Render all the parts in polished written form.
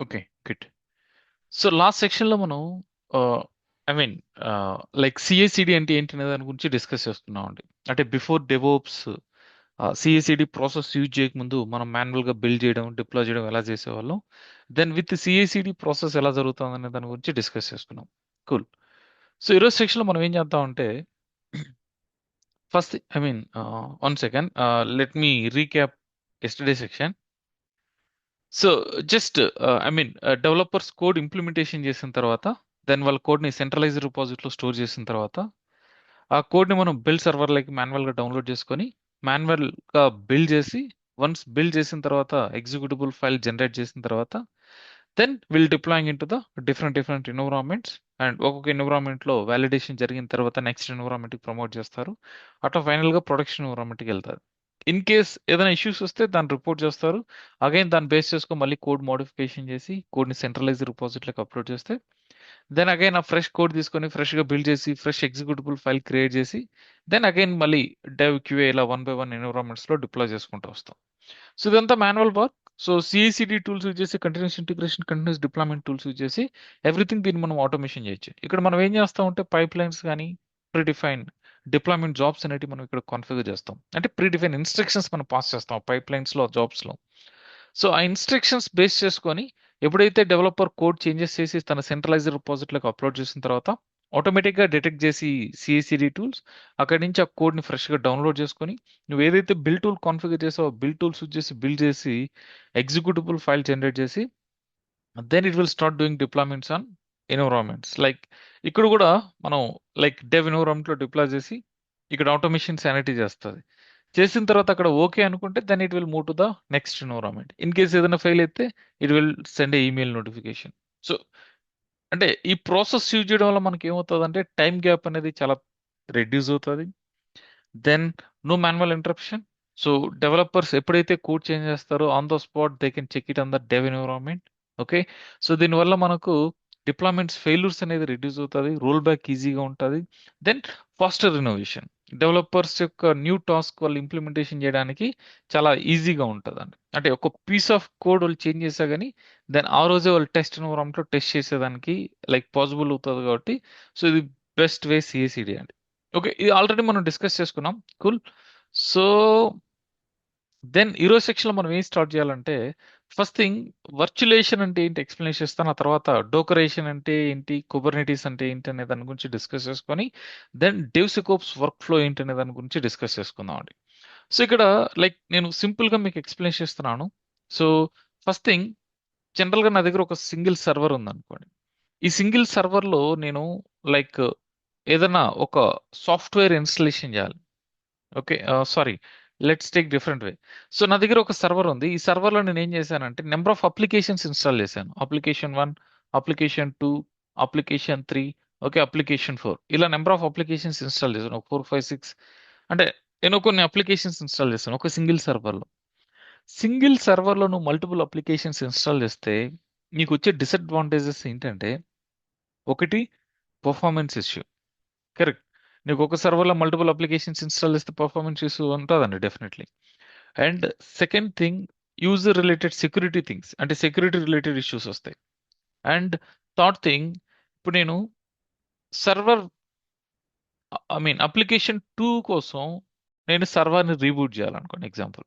Okay. Good. So last సెక్షన్‌లో మనం I mean like సీఏసీడీ అంటే ఏంటి అనే దాని గురించి డిస్కస్ చేస్తున్నామండి. అంటే బిఫోర్ డెవోప్స్ సీఏసీడీ ప్రాసెస్ యూజ్ చేయకముందు మనం మాన్యువల్‌గా బిల్డ్ చేయడం, డిప్లాయ్ చేయడం ఎలా చేసేవాళ్ళం. దెన్ విత్ సీఏసీడీ ప్రాసెస్ ఎలా జరుగుతుందనే దాని గురించి డిస్కస్ చేసుకున్నాం. కూల్. సో ఈరోజు సెక్షన్‌లో మనం ఏం చేద్దామంటే first I mean one second let me recap yesterday section. So just I mean developers code implementation చేసిన తర్వాత దెన్ వాళ్ళ కోడ్ని సెంట్రలైజ్డ్ రిపాజిటరీలో స్టోర్ చేసిన తర్వాత ఆ కోడ్ని మనం బిల్డ్ సర్వర్లోకి మాన్యువల్గా డౌన్లోడ్ చేసుకొని మాన్యువల్గా బిల్డ్ చేసి వన్స్ బిల్డ్ చేసిన తర్వాత ఎగ్జిక్యూటబుల్ ఫైల్ జనరేట్ చేసిన తర్వాత then will deploying in to the different environments and ఒక్కొక్క ఎన్విరాన్మెంట్లో వ్యాలిడేషన్ జరిగిన తర్వాత నెక్స్ట్ ఎన్విరాన్మెంట్కి ప్రమోట్ చేస్తారు. అట్లా ఫైనల్గా ప్రొడక్షన్ ఎన్విరాన్మెంట్కి వెళ్తారు. ఇన్ కేస్ ఏదైనా ఇష్యూస్ వస్తే దాన్ని రిపోర్ట్ చేస్తారు. అగైన్ దాన్ని బేస్ చేసుకొని మళ్ళీ కోడ్ మోడిఫికేషన్ చేసి కోడ్ని సెంట్రలైజ్డ్ రిపాజిటరీలోకి అప్లోడ్ చేస్తే దెన్ అగైన్ ఆ ఫ్రెష్ కోడ్ తీసుకొని ఫ్రెష్గా బిల్డ్ చేసి ఫ్రెష్ ఎగ్జిక్యూటబుల్ ఫైల్ క్రియేట్ చేసి దెన్ అగైన్ మళ్ళీ డెవ్ క్యూఏ ఇలా వన్ బై వన్ ఎన్విరాన్మెంట్స్లో డిప్లాయ్ చేసుకుంటూ వస్తాం. సో ఇదంతా manual work. So CICD tools use చేసి continuous integration continuous deployment tools use చేసి ఎవ్రీథింగ్ దీన్ని మనం ఆటోమేషన్ చేయొచ్చు. ఇక్కడ మనం ఏం చేస్తామంటే పైప్ లైన్స్ కానీ ప్రీడిఫైన్డ్ డిప్లాయ్మెంట్ జాబ్స్ అనేవి మనం ఇక్కడ కాన్ఫిగర్ చేస్తాం. అంటే ప్రీడిఫైన్ ఇన్స్ట్రక్షన్స్ మనం పాస్ చేస్తాం పైప్ లైన్స్లో జాబ్స్లో. సో ఆ ఇన్స్ట్రక్షన్స్ బేస్ చేసుకొని ఎప్పుడైతే డెవలపర్ కోడ్ చేంజెస్ చేసి తన సెంట్రలైజ్డ్ రిపాజిటరీలోకి అప్లోడ్ చేసిన తర్వాత ఆటోమేటిక్గా డిటెక్ట్ చేసి సిఐసిడి టూల్స్ అక్కడి నుంచి ఆ కోడ్ని ఫ్రెష్గా డౌన్లోడ్ చేసుకొని నువ్వు ఏదైతే బిల్ టూల్ కాన్ఫిగర్ చేసావో బిల్ టూల్స్ యూజ్ చేసి బిల్డ్ చేసి ఎగ్జిక్యూటబుల్ ఫైల్ జనరేట్ చేసి then it will start doing deployments on environments like ఇక్కడ కూడా మనం లైక్ డెవ్ ఎన్విరాన్మెంట్లో డిప్లాయ్ చేసి ఇక్కడ ఆటోమేషన్ శానిటీ చేస్తుంది. చేసిన తర్వాత అక్కడ ఓకే అనుకుంటే then it will move to the next environment. In case ఏదైనా ఫెయిల్ అయితే it will send a email notification. So అంటే ఈ ప్రాసెస్ యూజ్ చేయడం వల్ల మనకి ఏమవుతుంది అంటే టైం గ్యాప్ అనేది చాలా రెడ్యూస్ అవుతుంది. Then no manual interruption. So developers ఎప్పుడైతే కోడ్ చేంజ్ చేస్తారో on the spot they can check it on the dev environment. Okay. So దీనివల్ల మనకు డిప్లాయ్మెంట్స్ ఫెయిల్యూర్స్ అనేది రెడ్యూస్ అవుతుంది, రోల్ బ్యాక్ ఈజీగా ఉంటుంది. Then faster innovation. డెవలపర్స్ యొక్క న్యూ టాస్క్ వాళ్ళు ఇంప్లిమెంటేషన్ చేయడానికి చాలా ఈజీగా ఉంటుందండి. అంటే ఒక పీస్ ఆఫ్ కోడ్ వాళ్ళు చేంజ్ చేసా కానీ దెన్ ఆ రోజే వాళ్ళు టెస్ట్ ఎన్విరాన్మెంట్లో టెస్ట్ చేసేదానికి లైక్ పాసిబుల్ అవుతుంది కాబట్టి సో ఇది బెస్ట్ వే సిఎసిడి అండి. ఓకే. ఇది ఆల్రెడీ మనం డిస్కస్ చేసుకున్నాం. కూల్. సో దెన్ ఈరోజు సెక్షన్‌లో మనం ఏం స్టార్ట్ చేయాలంటే ఫస్ట్ థింగ్ వర్చులేషన్ అంటే ఏంటి ఎక్స్‌ప్లెయిన్ చేస్తాను. ఆ తర్వాత డోకరేషన్ అంటే ఏంటి? కుబర్నెటిస్ అంటే ఏంటి? అనే దాని గురించి డిస్కస్ చేసుకొని దెన్ డెవ్‌సెకోప్స్ వర్క్ ఫ్లో ఏంటి? అనే దాని గురించి డిస్కస్ చేసుకుందామండి. సో ఇక్కడ లైక్ నేను సింపుల్‌గా మీకు ఎక్స్‌ప్లెయిన్ చేస్తున్నాను. సో ఫస్ట్ థింగ్ జనరల్‌గా నా దగ్గర ఒక సింగిల్ సర్వర్ ఉందనుకోండి. ఈ సింగిల్ సర్వర్‌లో నేను లైక్ ఏదన్నా ఒక సాఫ్ట్‌వేర్ ఇన్‌స్టాలేషన్ చేయాలి. Okay. Sorry. Let's take different way. So నా దగ్గర ఒక సర్వర్ ఉంది. ఈ సర్వర్‌లో నేనేం చేశానంటే నంబర్ ఆఫ్ అప్లికేషన్స్ ఇన్‌స్టాల్ చేశాను. Application 1, application 2, application 3, okay. Application 4 ఇలా నంబర్ ఆఫ్ అప్లికేషన్స్ ఇన్‌స్టాల్ చేశాను. ఒక 4, 5, 6 అంటే నేను కొన్ని అప్లికేషన్స్ ఇన్‌స్టాల్ చేశాను. ఒక సింగిల్ సర్వర్‌లో. సింగిల్ సర్వర్‌లో నువ్వు మల్టిపుల్ అప్లికేషన్స్ ఇన్‌స్టాల్ చేస్తే నీకొచ్చే డిసడ్వాంటేజెస్ ఏంటంటే ఒకటి పెర్ఫార్మన్స్ ఇష్యూ. కరెక్ట్. నీకు ఒక సర్వర్‌లో మల్టిపుల్ అప్లికేషన్స్ ఇన్‌స్టాల్ చేస్తే పెర్ఫార్మన్స్ ఇష్యూ ఉంటదండి definitely. And second thing user related security things అంటే సెక్యూరిటీ రిలేటెడ్ ఇష్యూస్ వస్తాయి. అండ్ థర్డ్ థింగ్ ఇప్పుడు నేను సర్వర్ ఐ మీన్ అప్లికేషన్ 2 కోసం నేను సర్వర్‌ని రీబూట్ చేయాలనుకోండి ఎగ్జాంపుల్.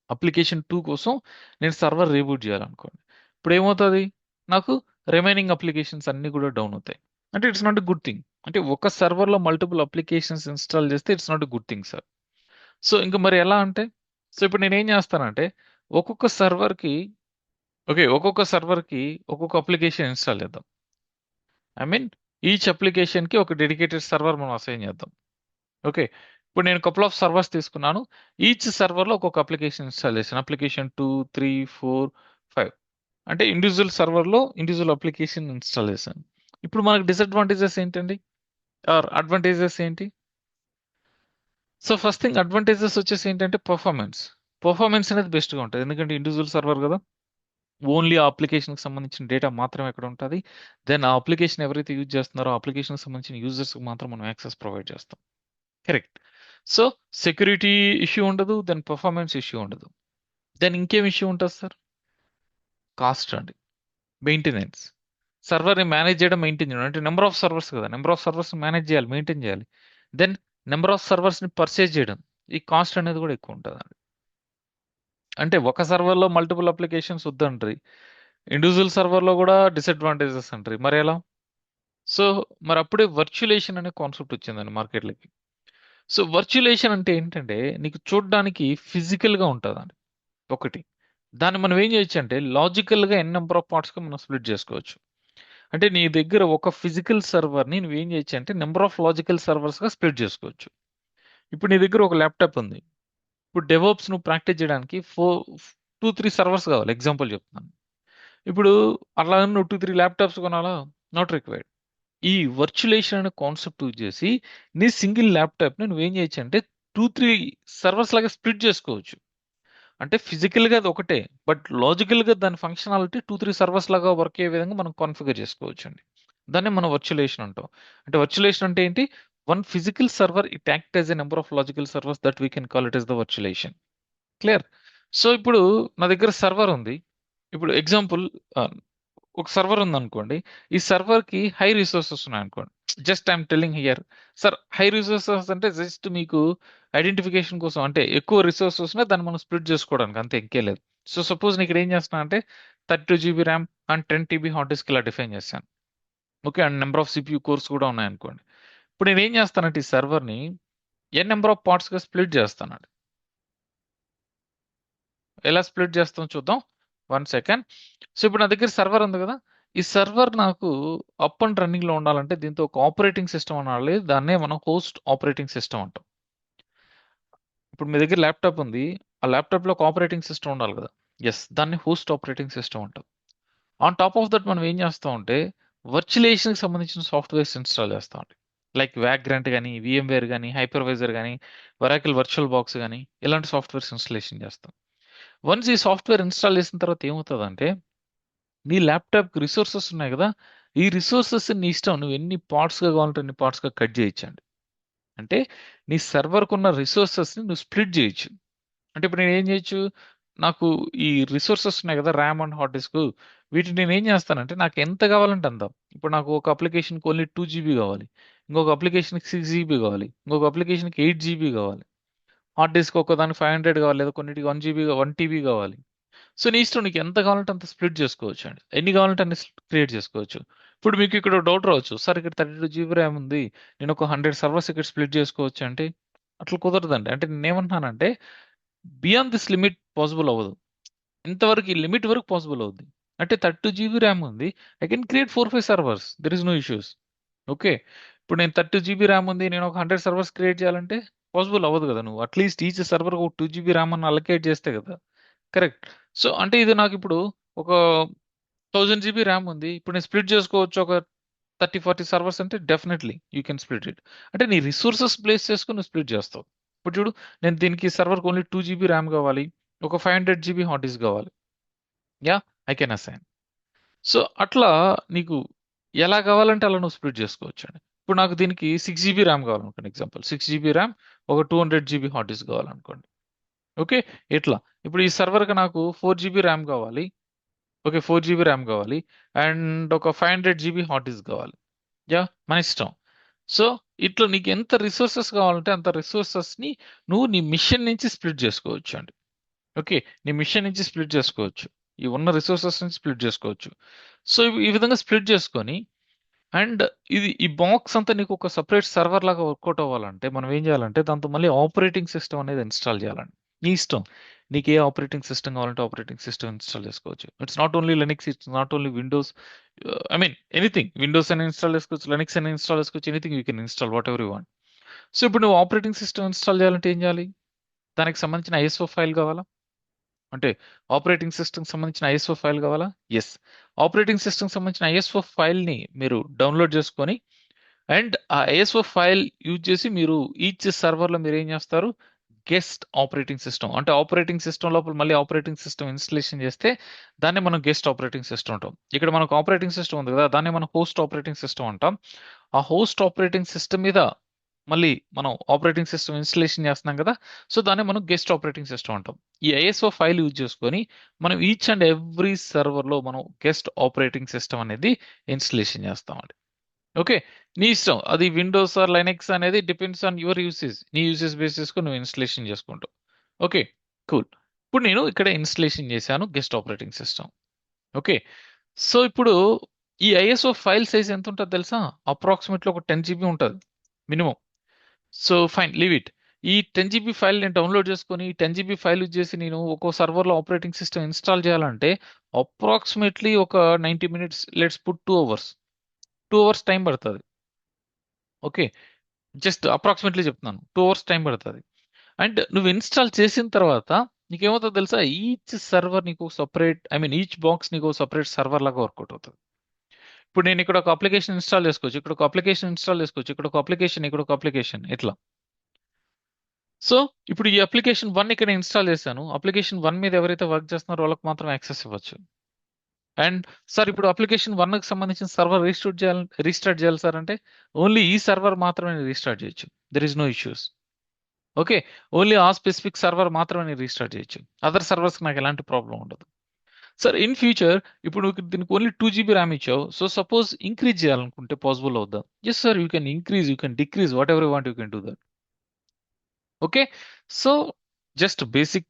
అప్లికేషన్ 2 కోసం నేను సర్వర్ రీబూట్ చేయాలనుకోండి. ఇప్పుడేమవుతది? నాకు రిమైనింగ్ అప్లికేషన్స్ అన్నీ కూడా డౌన్ అవుతాయి. అంటే it's not a good thing. అంటే ఒక సర్వర్‌లో మల్టిపుల్ అప్లికేషన్స్ ఇన్‌స్టాల్ చేస్తే it's not a good thing sir. So ఇంక మరి ఎలా అంటే సో ఇప్పుడు నేనేం చేస్తానంటే ఒక్కొక్క సర్వర్‌కి ఒక్కొక్క సర్వర్‌కి ఒక్కొక్క అప్లికేషన్ ఇన్‌స్టాల్ చేద్దాం. ఐ మీన్ ఈచ్ అప్లికేషన్‌కి ఒక డెడికేటెడ్ సర్వర్ మనం అసైన్ చేద్దాం. ఓకే. ఇప్పుడు నేను కపుల్ ఆఫ్ సర్వర్స్ తీసుకున్నాను. ఈచ్ సర్వర్‌లో ఒక్కొక్క అప్లికేషన్ ఇన్‌స్టాల్ చేశాను. అప్లికేషన్ 2, 3, 4, 5 అంటే ఇండివిడ్యువల్ సర్వర్‌లో ఇండివిడ్యువల్ అప్లికేషన్ ఇన్‌స్టాల్ చేశాను. ఇప్పుడు మనకు డిసడ్వాంటేజెస్ ఏంటండి? ఆర్ అడ్వాంటేజెస్ ఏంటి? సో ఫస్ట్ థింగ్ అడ్వాంటేజెస్ వచ్చేసి ఏంటంటే పెర్ఫార్మన్స్. పెర్ఫార్మన్స్ అనేది బెస్ట్‌గా ఉంటది. ఎందుకంటే ఇండివిడ్యువల్ సర్వర్ గదా! ఓన్లీ ఆ అప్లికేషన్‌కి సంబంధించిన డేటా మాత్రమే అక్కడ ఉంటది. దెన్ ఆ అప్లికేషన్ ఎవరైతే యూజ్ చేస్తున్నారో ఆ అప్లికేషన్‌కి సంబంధించిన యూజర్స్‌కి మాత్రం మనం యాక్సెస్ ప్రొవైడ్ చేస్తాం. కరెక్ట్. సో సెక్యూరిటీ ఇష్యూ ఉండదు. దెన్ పెర్ఫార్మన్స్ ఇష్యూ ఉండదు. దెన్ ఇంకేం ఇష్యూ ఉంటది సార్? కాస్ట్ అండి. మెయింటెనెన్స్. సర్వర్ని మేనేజ్ చేయడం, మెయింటైన్ చేయడం అంటే నెంబర్ ఆఫ్ సర్వర్స్ కదా, నెంబర్ ఆఫ్ సర్వర్స్ మేనేజ్ చేయాలి, మెయింటైన్ చేయాలి. దెన్ నెంబర్ ఆఫ్ సర్వర్స్ని పర్చేజ్ చేయడం, ఈ కాస్ట్ అనేది కూడా ఎక్కువ ఉంటుంది. అంటే ఒక సర్వర్లో మల్టిపుల్ అప్లికేషన్స్ వద్దంటారు, ఇండివిజువల్ సర్వర్లో కూడా డిసడ్వాంటేజెస్ అంటారు, మరి ఎలా? సో మరి అప్పుడే వర్చులేషన్ అనే కాన్సెప్ట్ వచ్చిందండి మార్కెట్లోకి. సో వర్చులేషన్ అంటే ఏంటంటే నీకు చూడడానికి ఫిజికల్గా ఉంటుందండి ఒకటి. దాన్ని మనం ఏం చేయొచ్చు అంటే లాజికల్గా ఎన్ నెంబర్ ఆఫ్ పార్ట్స్గా మనం స్ప్లిట్ చేసుకోవచ్చు. అంటే నీ దగ్గర ఒక ఫిజికల్ సర్వర్ని నువ్వు ఏం చేయొచ్చు అంటే నెంబర్ ఆఫ్ లాజికల్ సర్వర్స్గా స్ప్లిట్ చేసుకోవచ్చు. ఇప్పుడు నీ దగ్గర ఒక ల్యాప్టాప్ ఉంది. ఇప్పుడు డెవోప్స్ నువ్వు ప్రాక్టీస్ చేయడానికి 2-3 సర్వర్స్ కావాలి, ఎగ్జాంపుల్ చెప్తున్నాను. ఇప్పుడు అట్లా నువ్వు 2-3 ల్యాప్టాప్స్ కొనాలా? Not required. ఈ వర్చులేషన్ అనే కాన్సెప్ట్ యూజ్ చేసి నీ సింగిల్ ల్యాప్టాప్ని నువ్వేం చేయొచ్చు అంటే 2-3 సర్వర్స్ లాగా స్ప్లిట్ చేసుకోవచ్చు. అంటే ఫిజికల్గా అది ఒకటే, బట్ లాజికల్గా దాని ఫంక్షనాలిటీ 2-3 సర్వర్స్ లాగా వర్క్ అయ్యే విధంగా మనం కాన్ఫిగర్ చేసుకోవచ్చు అండి. దాన్ని మనం వర్చులేషన్ అంటాం. అంటే వర్చులేషన్ అంటే ఏంటి? One physical server it act as a number of logical servers that we can call it as the virtualization. Clear? So ఇప్పుడు నా దగ్గర సర్వర్ ఉంది. ఇప్పుడు ఎగ్జాంపుల్, ఒక సర్వర్ ఉందనుకోండి. ఈ సర్వర్‌కి హై రిసోర్సెస్ ఉన్నాయనుకోండి. Just I'm telling here. Sir high resources అంటే జస్ట్ మీకు ఐడెంటిఫికేషన్ కోసం, అంటే ఎక్కువ రిసోర్సెస్ ఉన్నాయి దాన్ని మనం స్ప్లిట్ చేసుకోవడానికి, అంతే, ఇంకేం లేదు. సో సపోజ్ నేను ఇక్కడ ఏం చేస్తున్నా అంటే 32 GB RAM and 10 TB hard disk ఇలా డిఫైన్ చేశాను. Okay. And number of CPU course కూడా ఉన్నాయనుకోండి. ఇప్పుడు నేనేం చేస్తానంటే ఈ సర్వర్‌ని ఎన్ నంబర్ ఆఫ్ పార్ట్స్‌గా స్ప్లిట్ చేస్తానండి. ఎలా స్ప్లిట్ చేస్తాం చూద్దాం. 1 సెకండ్. సో ఇప్పుడు నా దగ్గర సర్వర్ ఉంది కదా! ఈ సర్వర్ నాకు అప్ అండ్ రన్నింగ్‌లో ఉండాలంటే దీంతో ఒక ఆపరేటింగ్ సిస్టమ్ అనాలి. దాన్నే మనం హోస్ట్ ఆపరేటింగ్ సిస్టమ్ అంటాం. ఇప్పుడు మీ దగ్గర ల్యాప్‌టాప్ ఉంది. ఆ ల్యాప్‌టాప్‌లో ఒక ఆపరేటింగ్ సిస్టమ్ ఉండాలి కదా! యెస్. దాన్ని హోస్ట్ ఆపరేటింగ్ సిస్టమ్ అంటాం. ఆన్ టాప్ ఆఫ్ దట్ మనం ఏం చేస్తామంటే వర్చులేషన్‌కి సంబంధించిన సాఫ్ట్‌వేర్స్ ఇన్‌స్టాల్ చేస్తామండి. లైక్ వాగ్రాంట్ గాని, వీఎంవేర్ గాని, హైపర్వైజర్ గాని, ఒరాకిల్ వర్చువల్ బాక్స్ గాని ఇలాంటి సాఫ్ట్‌వేర్స్ ఇన్‌స్టాలేషన్ చేస్తాం. వన్స్ ఈ సాఫ్ట్‌వేర్ ఇన్‌స్టాల్ చేసిన తర్వాత ఏమవుతదంటే నీ ల్యాప్‌టాప్‌కి రిసోర్సెస్ ఉన్నాయి గదా! ఈ రిసోర్సెస్ నీ ఇష్టం. నువ్వు ఎన్ని పార్ట్స్‌గా కావాలంటే అన్ని పార్ట్స్‌గా కట్ చేయొచ్చండి. అంటే నీ సర్వర్‌కున్న రిసోర్సెస్‌ని నువ్వు స్ప్లిట్ చేయొచ్చు. అంటే ఇప్పుడు నేనేం చేయొచ్చు? నాకు ఈ రిసోర్సెస్ ఉన్నాయి గదా! ర్యామ్ అండ్ హార్డ్ డిస్క్, వీటిని నేనేం చేస్తానంటే నాకు ఎంత కావాలంటే అంత. ఇప్పుడు నాకు ఒక అప్లికేషన్‌కి ఓన్లీ 2 జీబీ కావాలి. ఇంకొక అప్లికేషన్‌కి 6 జీబీ కావాలి. ఇంకొక అప్లికేషన్‌కి 8 జీబీ కావాలి. హార్డ్ డిస్క్ ఒక్కదానికి 500 కావాలి. లేదా కొన్నిటికి 1 జీబీ 1 టీబీ కావాలి. సో, నీ ఇష్టం. నీకు ఎంత కావాలంటే అంత స్ప్లిట్ చేసుకోవచ్చండి. ఎన్ని కావాలంటే అన్ని క్రియేట్ చేసుకోవచ్చు. ఇప్పుడు మీకు ఇక్కడ డౌట్ రావచ్చు. సార్ ఇక్కడ 32 జీబీ ర్యామ్ ఉంది. నేను ఒక 100 సర్వర్స్ ఇక్కడ స్ప్లిట్ చేసుకోవచ్చా అంటే, అట్లా కుదరదండి. అంటే నేనేమంటున్నానంటే, బియాన్ దిస్ లిమిట్ పాసిబుల్ అవ్వదు. ఇంతవరకు ఈ లిమిట్ వరకు పాసిబుల్ అవుద్ది. అంటే 32 జీబీ ర్యామ్ ఉంది. I can create 4, 5 servers. There is no issues. Okay. ఇప్పుడు నేను 32 జీబీ ర్యామ్ ఉంది. నేను ఒక 100 సర్వర్స్ క్రియేట్ చేయాలంటే పాసిబుల్ అవ్వదు కదా! నువ్వు అట్‌లీస్ట్ ఈచ్ సర్వర్‌కి ఒక 2 జీబీ ర్యామ్ అన్నా అలొకేట్ చేస్తే కదా! కరెక్ట్. సో, అంటే ఇది నాకిప్పుడు ఒక 1000 జీబీ ర్యామ్ ఉంది. ఇప్పుడు నేను స్ప్లిట్ చేసుకోవచ్చు ఒక 30, 40 సర్వర్స్ అంటే definitely you can split it. అంటే నీ రిసోర్సెస్ ప్లేస్ చేసుకొని నువ్వు స్ప్లిట్ చేస్తావు. ఇప్పుడు చూడు, నేను దీనికి సర్వర్‌కి ఓన్లీ 2 జీబీ ర్యామ్ కావాలి. ఒక 500 జీబీ హార్డ్ డిస్క్ కావాలి. Yeah! I can assign. So, అట్లా నీకు ఎలా కావాలంటే అలా నువ్వు స్ప్లిట్ చేసుకోవచ్చండి. ఇప్పుడు నాకు దీనికి 6 జీబీ ర్యామ్ కావాలనుకోండి, ఎగ్జాంపుల్. 6 జీబీ ర్యామ్, ఒక 200 జీబీ హార్డ్ డిస్క్ కావాలనుకోండి. ఓకే. ఇట్లా. ఇప్పుడు ఈ సర్వర్‌కి నాకు 4 జీబీ ర్యామ్ కావాలి. ఓకే. 4 జీబీ ర్యామ్ కావాలి. అండ్ ఒక 500 జీబీ హార్డ్ డిస్క్ కావాలి. యాహ్! మన ఇష్టం. సో, ఇట్లా నీకు ఎంత రిసోర్సెస్ కావాలంటే అంత రిసోర్సెస్‌ని నువ్వు నీ మిషన్ నుంచి స్ప్లిట్ చేసుకోవచ్చండి. ఓకే. నీ మిషన్ నుంచి స్ప్లిట్ చేసుకోవచ్చు. ఈ ఉన్న రిసోర్సెస్ నుంచి స్ప్లిట్ చేసుకోవచ్చు. సో, ఈ విధంగా స్ప్లిట్ చేసుకొని అండ్ ఈ బాక్స్ అంతా నీకు ఒక సెపరేట్ సర్వర్ లాగా వర్కౌట్ అవ్వాలంటే మనం ఏం చేయాలంటే దాంతో మళ్ళీ ఆపరేటింగ్ సిస్టమ్ అనేది ఇన్‌స్టాల్ చేయాలండి. నీ ఇష్టం. నీకు ఏ ఆపరేటింగ్ సిస్టమ్ కావాలంటే ఆపరేటింగ్ సిస్టమ్ ఇన్‌స్టాల్ చేసుకోవచ్చు. It's not only Linux, it's not only Windows. I mean anything. Windows అయినా ఇన్‌స్టాల్ చేసుకోవచ్చు. లినక్స్ అయినా ఇన్‌స్టాల్ చేసుకోవచ్చు. Anything you can install whatever you want. So, ఇప్పుడు నువ్వు ఆపరేటింగ్ సిస్టమ్ ఇన్‌స్టాల్ చేయాలంటే ఏం చేయాలి? దానికి సంబంధించిన ఐఎస్ఓ ఫైల్ కావాలా? అంటే ఆపరేటింగ్ సిస్టమ్‌కి సంబంధించిన ఐఎస్ఓ ఫైల్ కావాలా? యెస్. ఆపరేటింగ్ సిస్టమ్‌కి సంబంధించిన ఐఎస్ఓ ఫైల్‌ని మీరు డౌన్‌లోడ్ చేసుకొని అండ్ ఆ ఐఎస్ఓ ఫైల్ యూజ్ చేసి మీరు ఈచ్ సర్వర్‌లో మీరేం చేస్తారు? Guest operating system. అంటే ఆపరేటింగ్ సిస్టమ్ లోపల మళ్ళీ ఆపరేటింగ్ సిస్టమ్ ఇన్‌స్టాలేషన్ చేస్తే దాన్నే మనం గెస్ట్ ఆపరేటింగ్ సిస్టమ్ అంటాం. ఇక్కడ మనకు ఆపరేటింగ్ సిస్టమ్ ఉంది కదా! దాన్నే మనం హోస్ట్ ఆపరేటింగ్ సిస్టమ్ అంటాం. ఆ హోస్ట్ ఆపరేటింగ్ సిస్టమ్ మీద మళ్ళీ మనం ఆపరేటింగ్ సిస్టమ్ ఇన్స్టలేషన్ చేస్తున్నాం కదా, సో దాన్ని మనం గెస్ట్ ఆపరేటింగ్ సిస్టమ్ అంటాం. ఈ ఐఎస్ఓ ఫైల్ యూజ్ చేసుకొని మనం ఈచ్ అండ్ ఎవ్రీ సర్వర్లో మనం గెస్ట్ ఆపరేటింగ్ సిస్టమ్ అనేది ఇన్స్టలేషన్ చేస్తామండి. ఓకే, నీ ఇష్టం, అది విండోస్ ఆర్ లైనెక్స్ అనేది డిపెండ్స్ ఆన్ యువర్ యూసేజ్. నీ యూసేజ్ బేసిస్ కు నువ్వు ఇన్స్టలేషన్ చేసుకుంటావు. Okay, cool. ఇప్పుడు నేను ఇక్కడ ఇన్స్టలేషన్ చేశాను guest operating system. Okay, so ఇప్పుడు ఈ ఐఎస్ఓ ఫైల్ సైజ్ ఎంత ఉంటుంది తెలుసా? అప్రాక్సిమేట్లీ ఒక 10 GB ఉంటుంది minimum. So fine, leave it. ఈ 10 GB ఫైల్ నేను డౌన్లోడ్ చేసుకొని 10 GB ఫైల్ యూజ్ చేసి నేను ఒక్కో సర్వర్లో ఆపరేటింగ్ సిస్టమ్ ఇన్స్టాల్ చేయాలంటే అప్రాక్సిమేట్లీ ఒక 90 minutes, let's put 2 hours. 2 hours time పడుతుంది. ఓకే, జస్ట్ అప్రాక్సిమేట్లీ చెప్తున్నాను, 2 hours టైం పడుతుంది. అండ్ నువ్వు ఇన్స్టాల్ చేసిన తర్వాత నీకేమవుతుందో తెలుసా? ఈచ్ సర్వర్ నీకు separate, I mean each box నీకు సపరేట్ సర్వర్ లాగా వర్కౌట్ అవుతుంది. ఇప్పుడు నేను ఇక్కడ ఒక అప్లికేషన్ ఇన్స్టాల్ చేసుకోవచ్చు, ఇక్కడ ఒక అప్లికేషన్ ఇన్స్టాల్ చేసుకోవచ్చు, ఇక్కడ ఒక అప్లికేషన్, ఇక్కడ ఒక అప్లికేషన్, ఇట్లా. సో ఇప్పుడు ఈ అప్లికేషన్ 1 ఇక్కడ ఇన్స్టాల్ చేశాను. అప్లికేషన్ 1 మీద ఎవరైతే వర్క్ చేస్తున్నారో వాళ్ళకి మాత్రం యాక్సెస్ ఇవ్వచ్చు. అండ్ సార్ ఇప్పుడు అప్లికేషన్ 1కి సంబంధించిన సర్వర్ రీస్టార్ట్ చేయాలి సార్ అంటే ఓన్లీ ఈ సర్వర్ మాత్రమే రీస్టార్ట్ చేయొచ్చు. There is no issues. Okay, only ఆ స్పెసిఫిక్ సర్వర్ మాత్రమే నేను రీస్టార్ట్ చేయొచ్చు. అదర్ సర్వర్స్కి నాకు ఎలాంటి ప్రాబ్లం ఉండదు. సార్ ఇన్ ఫ్యూచర్ ఇప్పుడు నువ్వు దీనికి ఓన్లీ 2 GB ర్యామ్ ఇచ్చావు. సో సపోజ్ ఇంక్రీజ్ చేయాలనుకుంటే పాసిబుల్ అవుద్దా? Yes sir, you can increase, you can decrease, whatever you want you can do that. Okay, so just basic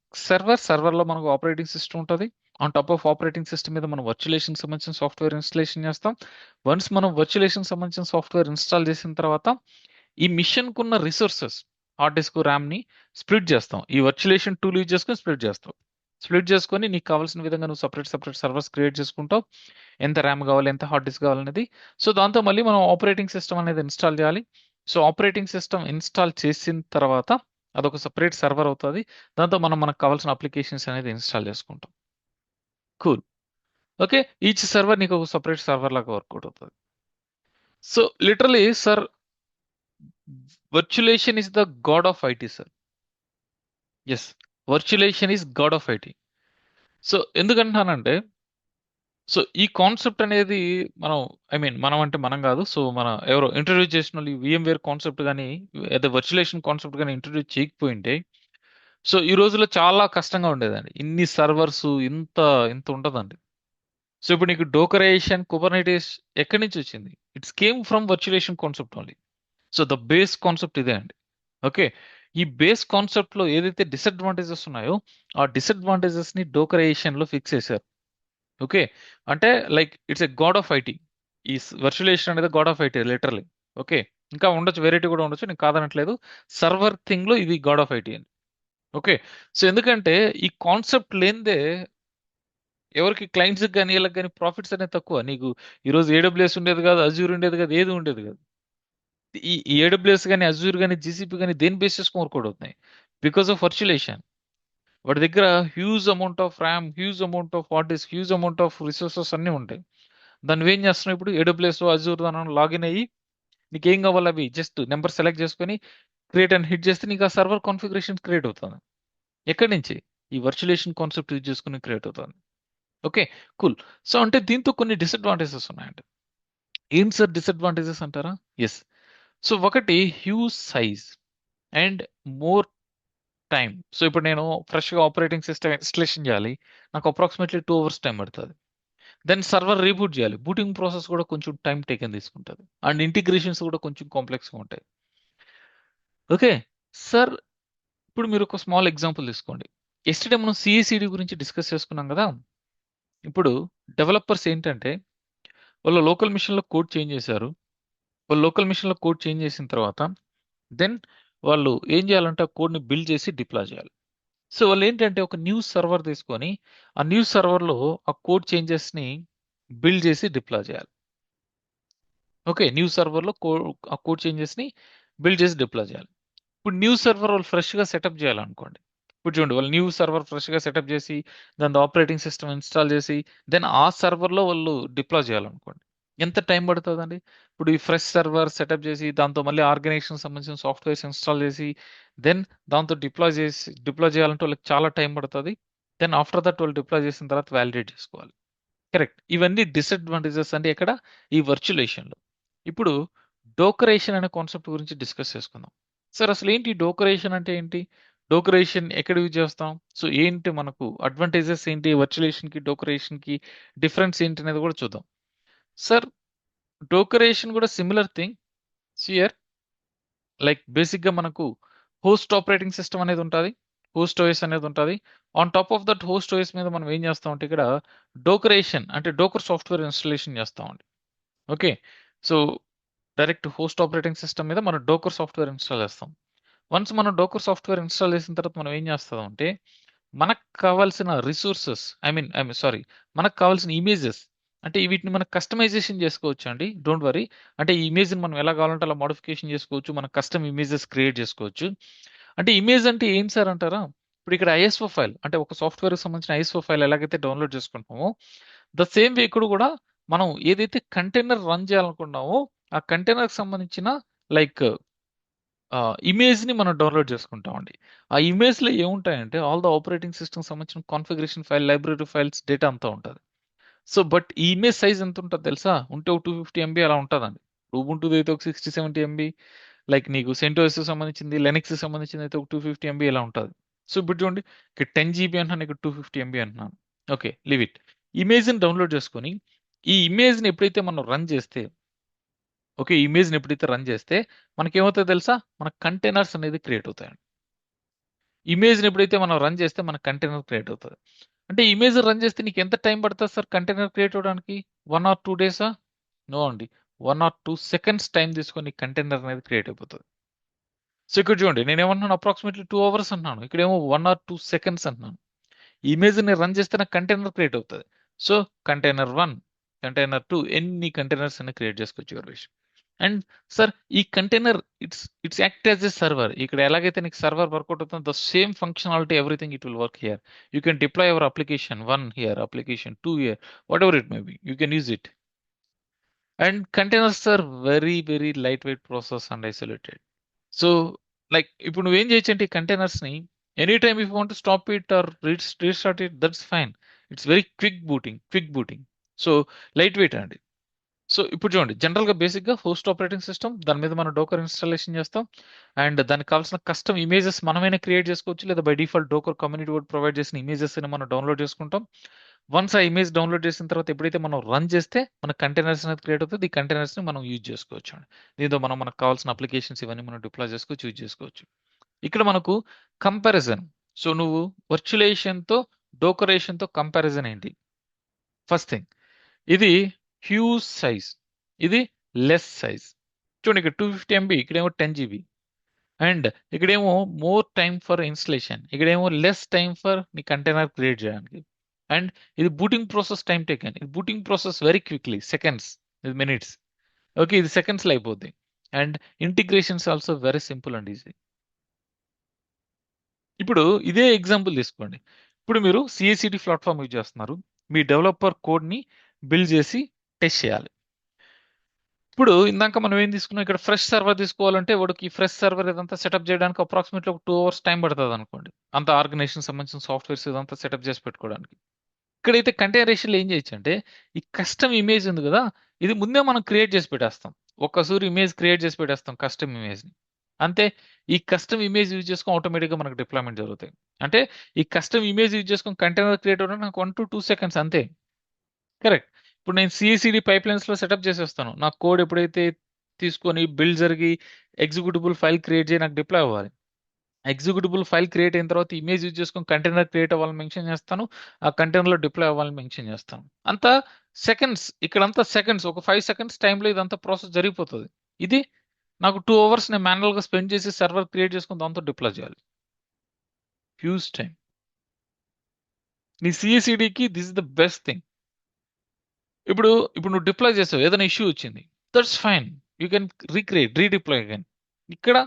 సర్వర్లో మనకు operating system ఉంటుంది. On top of operating system మీద మనం వర్చులేషన్ సంబంధించిన software installation చేస్తాం. Once మనం వర్చులేషన్ సంబంధించిన సాఫ్ట్వేర్ ఇన్స్టాల్ చేసిన తర్వాత ఈ మిషన్ కున్న రిసోర్సెస్, హార్డ్ డిస్క్, ర్యామ్ ని స్ప్లిట్ చేస్తాం. ఈ వర్చులేషన్ టూల్ యూజ్ చేసుకొని స్ప్లిట్ చేస్తాం. స్ప్లిట్ చేసుకొని నీకు కావాల్సిన విధంగా నువ్వు సపరేట్ సర్వర్స్ క్రియేట్ చేసుకుంటావు. ఎంత ర్యామ్ కావాలి, ఎంత హార్డ్ డిస్క్ కావాలనేది. సో దాంతో మళ్ళీ మనం ఆపరేటింగ్ సిస్టమ్ అనేది ఇన్స్టాల్ చేయాలి. సో ఆపరేటింగ్ సిస్టమ్ ఇన్స్టాల్ చేసిన తర్వాత అదొక సపరేట్ సర్వర్ అవుతుంది. దాంతో మనం మనకు కావాల్సిన అప్లికేషన్స్ అనేది ఇన్స్టాల్ చేసుకుంటాం. కూల్. ఓకే, ఈచ్ సర్వర్ నీకు ఒక సపరేట్ సర్వర్ లాగా వర్కౌట్ అవుతుంది. So literally sir, virtualization is the god of IT sir. Yes, virtualization is god of IT. So ఎందుకంటున్నానంటే, సో ఈ కాన్సెప్ట్ అనేది మనం, ఐ మీన్ మనం అంటే మనం కాదు, సో మన ఎవరో ఇంట్రడ్యూస్ చేసిన వాళ్ళు ఈ VMware కాన్సెప్ట్ కానీ అదే వర్చులేషన్ కాన్సెప్ట్ కానీ ఇంట్రడ్యూస్ చేయకపోయింటే, సో ఈ రోజుల్లో చాలా కష్టంగా ఉండేదండి. ఇన్ని సర్వర్స్ ఇంత ఇంత ఉంటుందండి. సో ఇప్పుడు నీకు డోకరైజేషన్, కుబర్నెటిస్ ఎక్కడి నుంచి వచ్చింది? It's came from virtualization concept only. So the base concept ఇదే అండి. ఓకే, ఈ బేస్ కాన్సెప్ట్ లో ఏదైతే డిసడ్వాంటేజెస్ ఉన్నాయో ఆ డిసడ్వాంటేజెస్ ని డోకరైజేషన్ లో ఫిక్స్ చేశారు. ఓకే, అంటే like it's a God of IT. ఈ వర్చులేషన్ అనేది God of IT literally. Okay, ఇంకా ఉండొచ్చు, వెరైటీ కూడా ఉండొచ్చు, నేను కాదనట్లేదు. సర్వర్ థింగ్ లో ఇది గాడ్ ఆఫ్ ఐటీ అండి. ఓకే, సో ఎందుకంటే ఈ కాన్సెప్ట్ లేనిదే ఎవరికి క్లయింట్స్ కానీ వీళ్ళకి కానీ ప్రాఫిట్స్ అనేది తక్కువ. నీకు ఈరోజు AWS ఉండేది కాదు, అజూర్ ఉండేది కాదు, ఏది ఉండేది కాదు. ఈ AWS కానీ, అజూర్ కానీ, GCP కానీ దేని బేస్ చేసుకొని వర్కౌట్ అవుతున్నాయి? Because of virtualization. వాటి దగ్గర huge amount of RAM, huge amount of hard disk, huge amount of resources అన్నీ ఉంటాయి. దాన్ని నువ్వేం చేస్తున్నావు ఇప్పుడు? AWS అజూర్ దాని లాగిన్ అయ్యి నీకు ఏం కావాలి అవి జస్ట్ నెంబర్ సెలెక్ట్ చేసుకొని క్రియేట్ అని హిట్ చేస్తే నీకు ఆ సర్వర్ కాన్ఫిగరేషన్ క్రియేట్ అవుతుంది. ఎక్కడి నుంచి? ఈ వర్చులేషన్ కాన్సెప్ట్ యూజ్ చేసుకుని క్రియేట్ అవుతుంది. Okay, cool. సో అంటే దీంతో కొన్ని డిసడ్వాంటేజెస్ ఉన్నాయండి. ఏం సార్ డిసడ్వాంటేజెస్ అంటారా? ఎస్. సో ఒకటి huge size and more time. So ఇప్పుడు నేను ఫ్రెష్గా ఆపరేటింగ్ సిస్టమ్ ఇన్స్టలేషన్ చేయాలి, నాకు అప్రాక్సిమేట్లీ 2 hours టైం పడుతుంది. దెన్ సర్వర్ రీబూట్ చేయాలి, బూటింగ్ ప్రాసెస్ కూడా కొంచెం టైం టేకన్ తీసుకుంటుంది. అండ్ ఇంటిగ్రేషన్స్ కూడా కొంచెం కాంప్లెక్స్గా ఉంటాయి. ఓకే సార్, ఇప్పుడు మీరు ఒక స్మాల్ ఎగ్జాంపుల్ తీసుకోండి. ఎస్టర్డే మనం CACD గురించి డిస్కస్ చేసుకున్నాం కదా. ఇప్పుడు డెవలపర్స్ ఏంటంటే వాళ్ళ లోకల్ మిషన్లో కోడ్ చేంజ్ చేశారు. వాళ్ళు లోకల్ మిషన్లో కోడ్ చేంజ్ చేసిన తర్వాత దెన్ వాళ్ళు ఏం చేయాలంటే ఆ కోడ్ని బిల్డ్ చేసి డిప్లాయ్ చేయాలి. సో వాళ్ళు ఏంటంటే ఒక న్యూస్ సర్వర్ తీసుకొని ఆ న్యూస్ సర్వర్లో ఆ కోడ్ చేంజెస్ని బిల్డ్ చేసి డిప్లాయ్ చేయాలి. ఓకే, న్యూస్ సర్వర్లో ఆ కోడ్ చేంజెస్ని బిల్డ్ చేసి డిప్లాయ్ చేయాలి. ఇప్పుడు న్యూస్ సర్వర్ వాళ్ళు ఫ్రెష్గా సెటప్ చేయాలనుకోండి. ఇప్పుడు చూడండి, వాళ్ళు న్యూస్ సర్వర్ ఫ్రెష్గా సెటప్ చేసి దాని ఆపరేటింగ్ సిస్టమ్ ఇన్స్టాల్ చేసి దెన్ ఆ సర్వర్లో వాళ్ళు డిప్లాయ్ చేయాలనుకోండి, ఎంత టైం పడుతుందండి? ఇప్పుడు ఈ ఫ్రెష్ సర్వర్ సెటప్ చేసి దాంతో మళ్ళీ ఆర్గనైజేషన్ సంబంధించిన సాఫ్ట్వేర్స్ ఇన్స్టాల్ చేసి దెన్ దాంతో డిప్లాయ్ చేయాలంటే వాళ్ళకి చాలా టైం పడుతుంది. దెన్ ఆఫ్టర్ దట్ వాళ్ళు డిప్లాయ్ చేసిన తర్వాత వ్యాలిడేట్ చేసుకోవాలి. కరెక్ట్, ఇవన్నీ డిసడ్వాంటేజెస్ అండి ఎక్కడ? ఈ వర్చులేషన్లో. ఇప్పుడు డోకరేషన్ అనే కాన్సెప్ట్ గురించి డిస్కస్ చేసుకుందాం. సార్ అసలు ఏంటి డోకరేషన్ అంటే ఏంటి? డోకరేషన్ ఎక్కడ యూజ్ చేస్తాం? సో ఏంటి మనకు అడ్వాంటేజెస్ ఏంటి? వర్చువలేషన్‌కి, డోకరేషన్‌కి డిఫరెన్స్ ఏంటి అనేది కూడా చూద్దాం. సార్ డోకరేషన్ కూడా సిమిలర్ థింగ్. హియర్ లైక్ బేసిక్‌గా మనకు హోస్ట్ ఆపరేటింగ్ సిస్టమ్ అనేది ఉంటది. హోస్ట్ ఓఎస్ అనేది ఉంటది. On top of that host OS మీద మనం ఏం చేస్తామంటే ఇక్కడ డోకరేషన్ అంటే డోకర్ సాఫ్ట్‌వేర్ ఇన్‌స్టాలేషన్ చేస్తామండి. Okay. So direct host operating system మీద మనం డోకర్ సాఫ్ట్‌వేర్ ఇన్‌స్టాల్ చేస్తాం. వన్స్ మనం డోకర్ సాఫ్ట్‌వేర్ ఇన్‌స్టాల్ చేసిన తర్వాత మనం ఏం చేస్తామంటే మనకు కావాల్సిన రిసోర్సెస్ ఐ మీన్ సారీ మనకు కావాల్సిన ఇమేజెస్ అంటే వీటిని మనం కస్టమైజేషన్ చేసుకోవచ్చు అండి. Don't worry. అంటే ఈ ఇమేజ్‌ని మనం ఎలా కావాలంటే అలా మోడిఫికేషన్ చేసుకోవచ్చు. మనం కస్టమ్ ఇమేజెస్ క్రియేట్ చేసుకోవచ్చు. అంటే ఇమేజ్ అంటే ఏం సార్ అంటారా? ఇప్పుడు ఇక్కడ ఐఎస్ఓ ఫైల్ అంటే ఒక సాఫ్ట్‌వేర్‌కి సంబంధించిన ఐఎస్ఓ ఫైల్ ఎలాగైతే డౌన్‌లోడ్ చేసుకుంటున్నామో ద సేమ్ వే ఇక్కడ కూడా మనం ఏదైతే కంటైనర్ రన్ చేయాలనుకున్నామో ఆ కంటైనర్‌కి సంబంధించిన లైక్ ఇమేజ్‌ని మనం డౌన్‌లోడ్ చేసుకుంటామండి. ఆ ఇమేజ్‌లో ఏముంటాయంటే ఆల్ ద ఆపరేటింగ్ సిస్టమ్‌కి సంబంధించిన configuration file, library files, data అంతా ఉంటది. సో, బట్ ఈ ఇమేజ్ సైజ్ ఎంత ఉంటదో తెలుసా? ఉంటే ఒక 250 ఎంబీ అలా ఉంటదండి. ఉబుంటుది అయితే ఒక 60, 70 ఎంబీ. లైక్ నీకు సెంటోస్‌కి సంబంధించింది, లెనక్స్‌కి సంబంధించింది అయితే ఒక 250 ఎంబీ ఇలా ఉంటది. సో, ఇప్పుడు చూడండి ఇక్కడ 10 జీబీ అంటున్నాను, ఇక్కడ 250 ఎంబీ అంటున్నాను. ఓకే. Leave it. ఇమేజ్‌ని డౌన్‌లోడ్ చేసుకొని, ఈ ఇమేజ్‌ని ఎప్పుడైతే మనం రన్ చేస్తే ఓకే. ఈ ఇమేజ్‌ని ఎప్పుడైతే రన్ చేస్తే మనకేమవుతదో తెలుసా? మన కంటైనర్స్ అనేది క్రియేట్ అవుతాయండి. ఇమేజ్‌ని ఎప్పుడైతే మనం రన్ చేస్తే మన కంటైనర్ క్రియేట్ అవుతది. అంటే ఇమేజ్ రన్ చేస్తే నీకు ఎంత టైం పడతది సార్ కంటైనర్ క్రియేట్ అవ్వడానికి? 1 ఆర్ 2 డేసా? నో అండి. 1 ఆర్ 2 సెకండ్స్ టైం తీసుకొని కంటైనర్ అనేది క్రియేట్ అయిపోతది. సో, ఇక్కడ చూడండి నేనేమంటున్నాను అప్రాక్సిమేట్‌లీ 2 అవర్స్ అంటున్నాను. ఇక్కడేమో 1 ఆర్ 2 సెకండ్స్ అంటున్నాను. ఇమేజ్‌ని రన్ చేస్తే నాకు కంటైనర్ క్రియేట్ అవుతది. సో, కంటైనర్ 1, కంటైనర్ 2 ఎన్ని కంటైనర్స్ అన్నా క్రియేట్ చేసుకోవచ్చు యువర్ విష్. అండ్ సార్ ఈ container it's act as a server. ఇక్కడ ఎలాగైతే నీకు సర్వర్ వర్కౌట్ అవుతుందో the same functionality everything it will work here. You can deploy your application 1 here, application 2 here, whatever it may be. You can use it. And containers are very light weight process and isolated. So like ఇప్పుడు నువ్వేం చేయొచ్చంటే ఈ కంటైనర్స్‌ని any time if you want to stop it or restart it that's fine. It's very quick booting. So light weight అండి. So ఇప్పుడు చూడండి జనరల్‌గా బేసిక్‌గా హోస్ట్ ఆపరేటింగ్ సిస్టమ్ దాని మీద మనం డోకర్ ఇన్‌స్టాలేషన్ చేస్తాం. అండ్ దానికి కావాల్సిన కస్టమ్ ఇమేజెస్ మనమైనా క్రియేట్ చేసుకోవచ్చు. లేదా బై డిఫాల్ట్ డోకర్ కమ్యూనిటీ కూడా ప్రొవైడ్ చేసిన ఇమేజెస్‌ని మనం డౌన్‌లోడ్ చేసుకుంటాం. వన్స్ ఆ ఇమేజ్ డౌన్‌లోడ్ చేసిన తర్వాత ఎప్పుడైతే మనం రన్ చేస్తే మన కంటైనర్స్ అనేది క్రియేట్ అవుతది. ఈ కంటైనర్స్‌ని మనం యూజ్ చేసుకోవచ్చండి. దీంతో మనం మనకు కావాల్సిన అప్లికేషన్స్ ఇవన్నీ మనం డిప్లాయ్ చేసుకోవచ్చు, యూజ్ చేసుకోవచ్చు. ఇక్కడ మనకు కంపారిజన్. సో నువ్వు వర్చువలైజేషన్‌తో, డోకరేషన్‌తో కంపారిజన్ ఏంటి? ఫస్ట్ థింగ్ ఇది హ్యూజ్ సైజ్. ఇది లెస్ సైజ్. చూడండి ఇక్కడ 250 ఎంబీ ఇక్కడేమో 10 జీబీ. అండ్ ఇక్కడేమో మోర్ టైమ్ ఫర్ ఇన్‌స్టలేషన్. ఇక్కడేమో లెస్ టైమ్ ఫర్ నీ కంటైనర్ క్రియేట్ చేయడానికి. అండ్ ఇది బూటింగ్ ప్రాసెస్ టైమ్ టేకెన్. ఇది booting process very quickly seconds. ఇది మినిట్స్. ఓకే. ఇది సెకండ్స్‌లో అయిపోద్ది. And integrations also very simple and easy. ఇప్పుడు ఇదే ఎగ్జాంపుల్ తీసుకోండి. ఇప్పుడు మీరు సీఐసీడీ ప్లాట్‌ఫార్మ్ యూజ్ చేస్తున్నారు. మీ డెవలపర్ కోడ్‌ని బిల్డ్ చేసి టెస్ట్ చేయాలి. ఇప్పుడు ఇందాక మనం ఏం తీసుకున్నాం ఇక్కడ ఫ్రెష్ సర్వర్ తీసుకోవాలంటే వాడికి ఫ్రెష్ సర్వర్ ఇదంతా సెటప్ చేయడానికి అప్రాక్సిమేట్లీ ఒక 2 అవర్స్ టైం పడతది అనుకోండి. అంత ఆర్గనైజేషన్ సంబంధించిన సాఫ్ట్‌వేర్స్ ఇదంతా సెటప్ చేసి పెట్టుకోవడానికి. ఇక్కడైతే కంటైనరేషన్‌లో ఏం చేయొచ్చంటే ఈ కస్టమ్ ఇమేజ్ ఉంది కదా! ఇది ముందే మనం క్రియేట్ చేసి పెట్టేస్తాం. ఒక్కసూరి ఇమేజ్ క్రియేట్ చేసి పెట్టేస్తాం కస్టమ్ ఇమేజ్‌ని. అంతే ఈ కస్టమ్ ఇమేజ్ యూజ్ చేసుకొని ఆటోమేటిక్‌గా మనకు డిప్లాయ్‌మెంట్ జరుగుతాయి. అంటే ఈ కస్టమ్ ఇమేజ్ యూజ్ చేసుకొని కంటైనర్ క్రియేట్ అవ్వడానికి నాకు 1-2 సెకండ్స్ అంతే. కరెక్ట్. ఇప్పుడు నేను సీఐసీడీ పైప్‌లైన్స్‌లో సెటప్ చేసేస్తాను. నా కోడ్ ఎప్పుడైతే తీసుకొని బిల్డ్ జరిగి ఎగ్జిక్యూటబుల్ ఫైల్ క్రియేట్ చేసి నాకు డిప్లాయ్ అవ్వాలి. ఎగ్జిక్యూటబుల్ ఫైల్ క్రియేట్ అయిన తర్వాత ఇమేజ్ యూజ్ చేసుకొని కంటైనర్ క్రియేట్ అవ్వాలని మెన్షన్ చేస్తాను. ఆ కంటైనర్‌లో డిప్లాయ్ అవ్వాలని మెన్షన్ చేస్తాను. అంతా సెకండ్స్ ఇక్కడంతా సెకండ్స్ ఒక 5 సెకండ్స్ టైమ్‌లో ఇదంతా ప్రాసెస్ జరిగిపోతది. ఇది నాకు 2 అవర్స్ నేను మాన్యుయల్‌గా స్పెండ్ చేసి సర్వర్ క్రియేట్ చేసుకొని దాంతో డిప్లాయ్ చేయాలి. Huge time. నీ సీఐసీడీకి this is the best thing. ఇప్పుడు ఇప్పుడు నువ్వు డిప్లాయ్ చేసావు. ఏదైనా ఇష్యూ వచ్చింది. That's fine. You can redeploy again. ఇక్కడ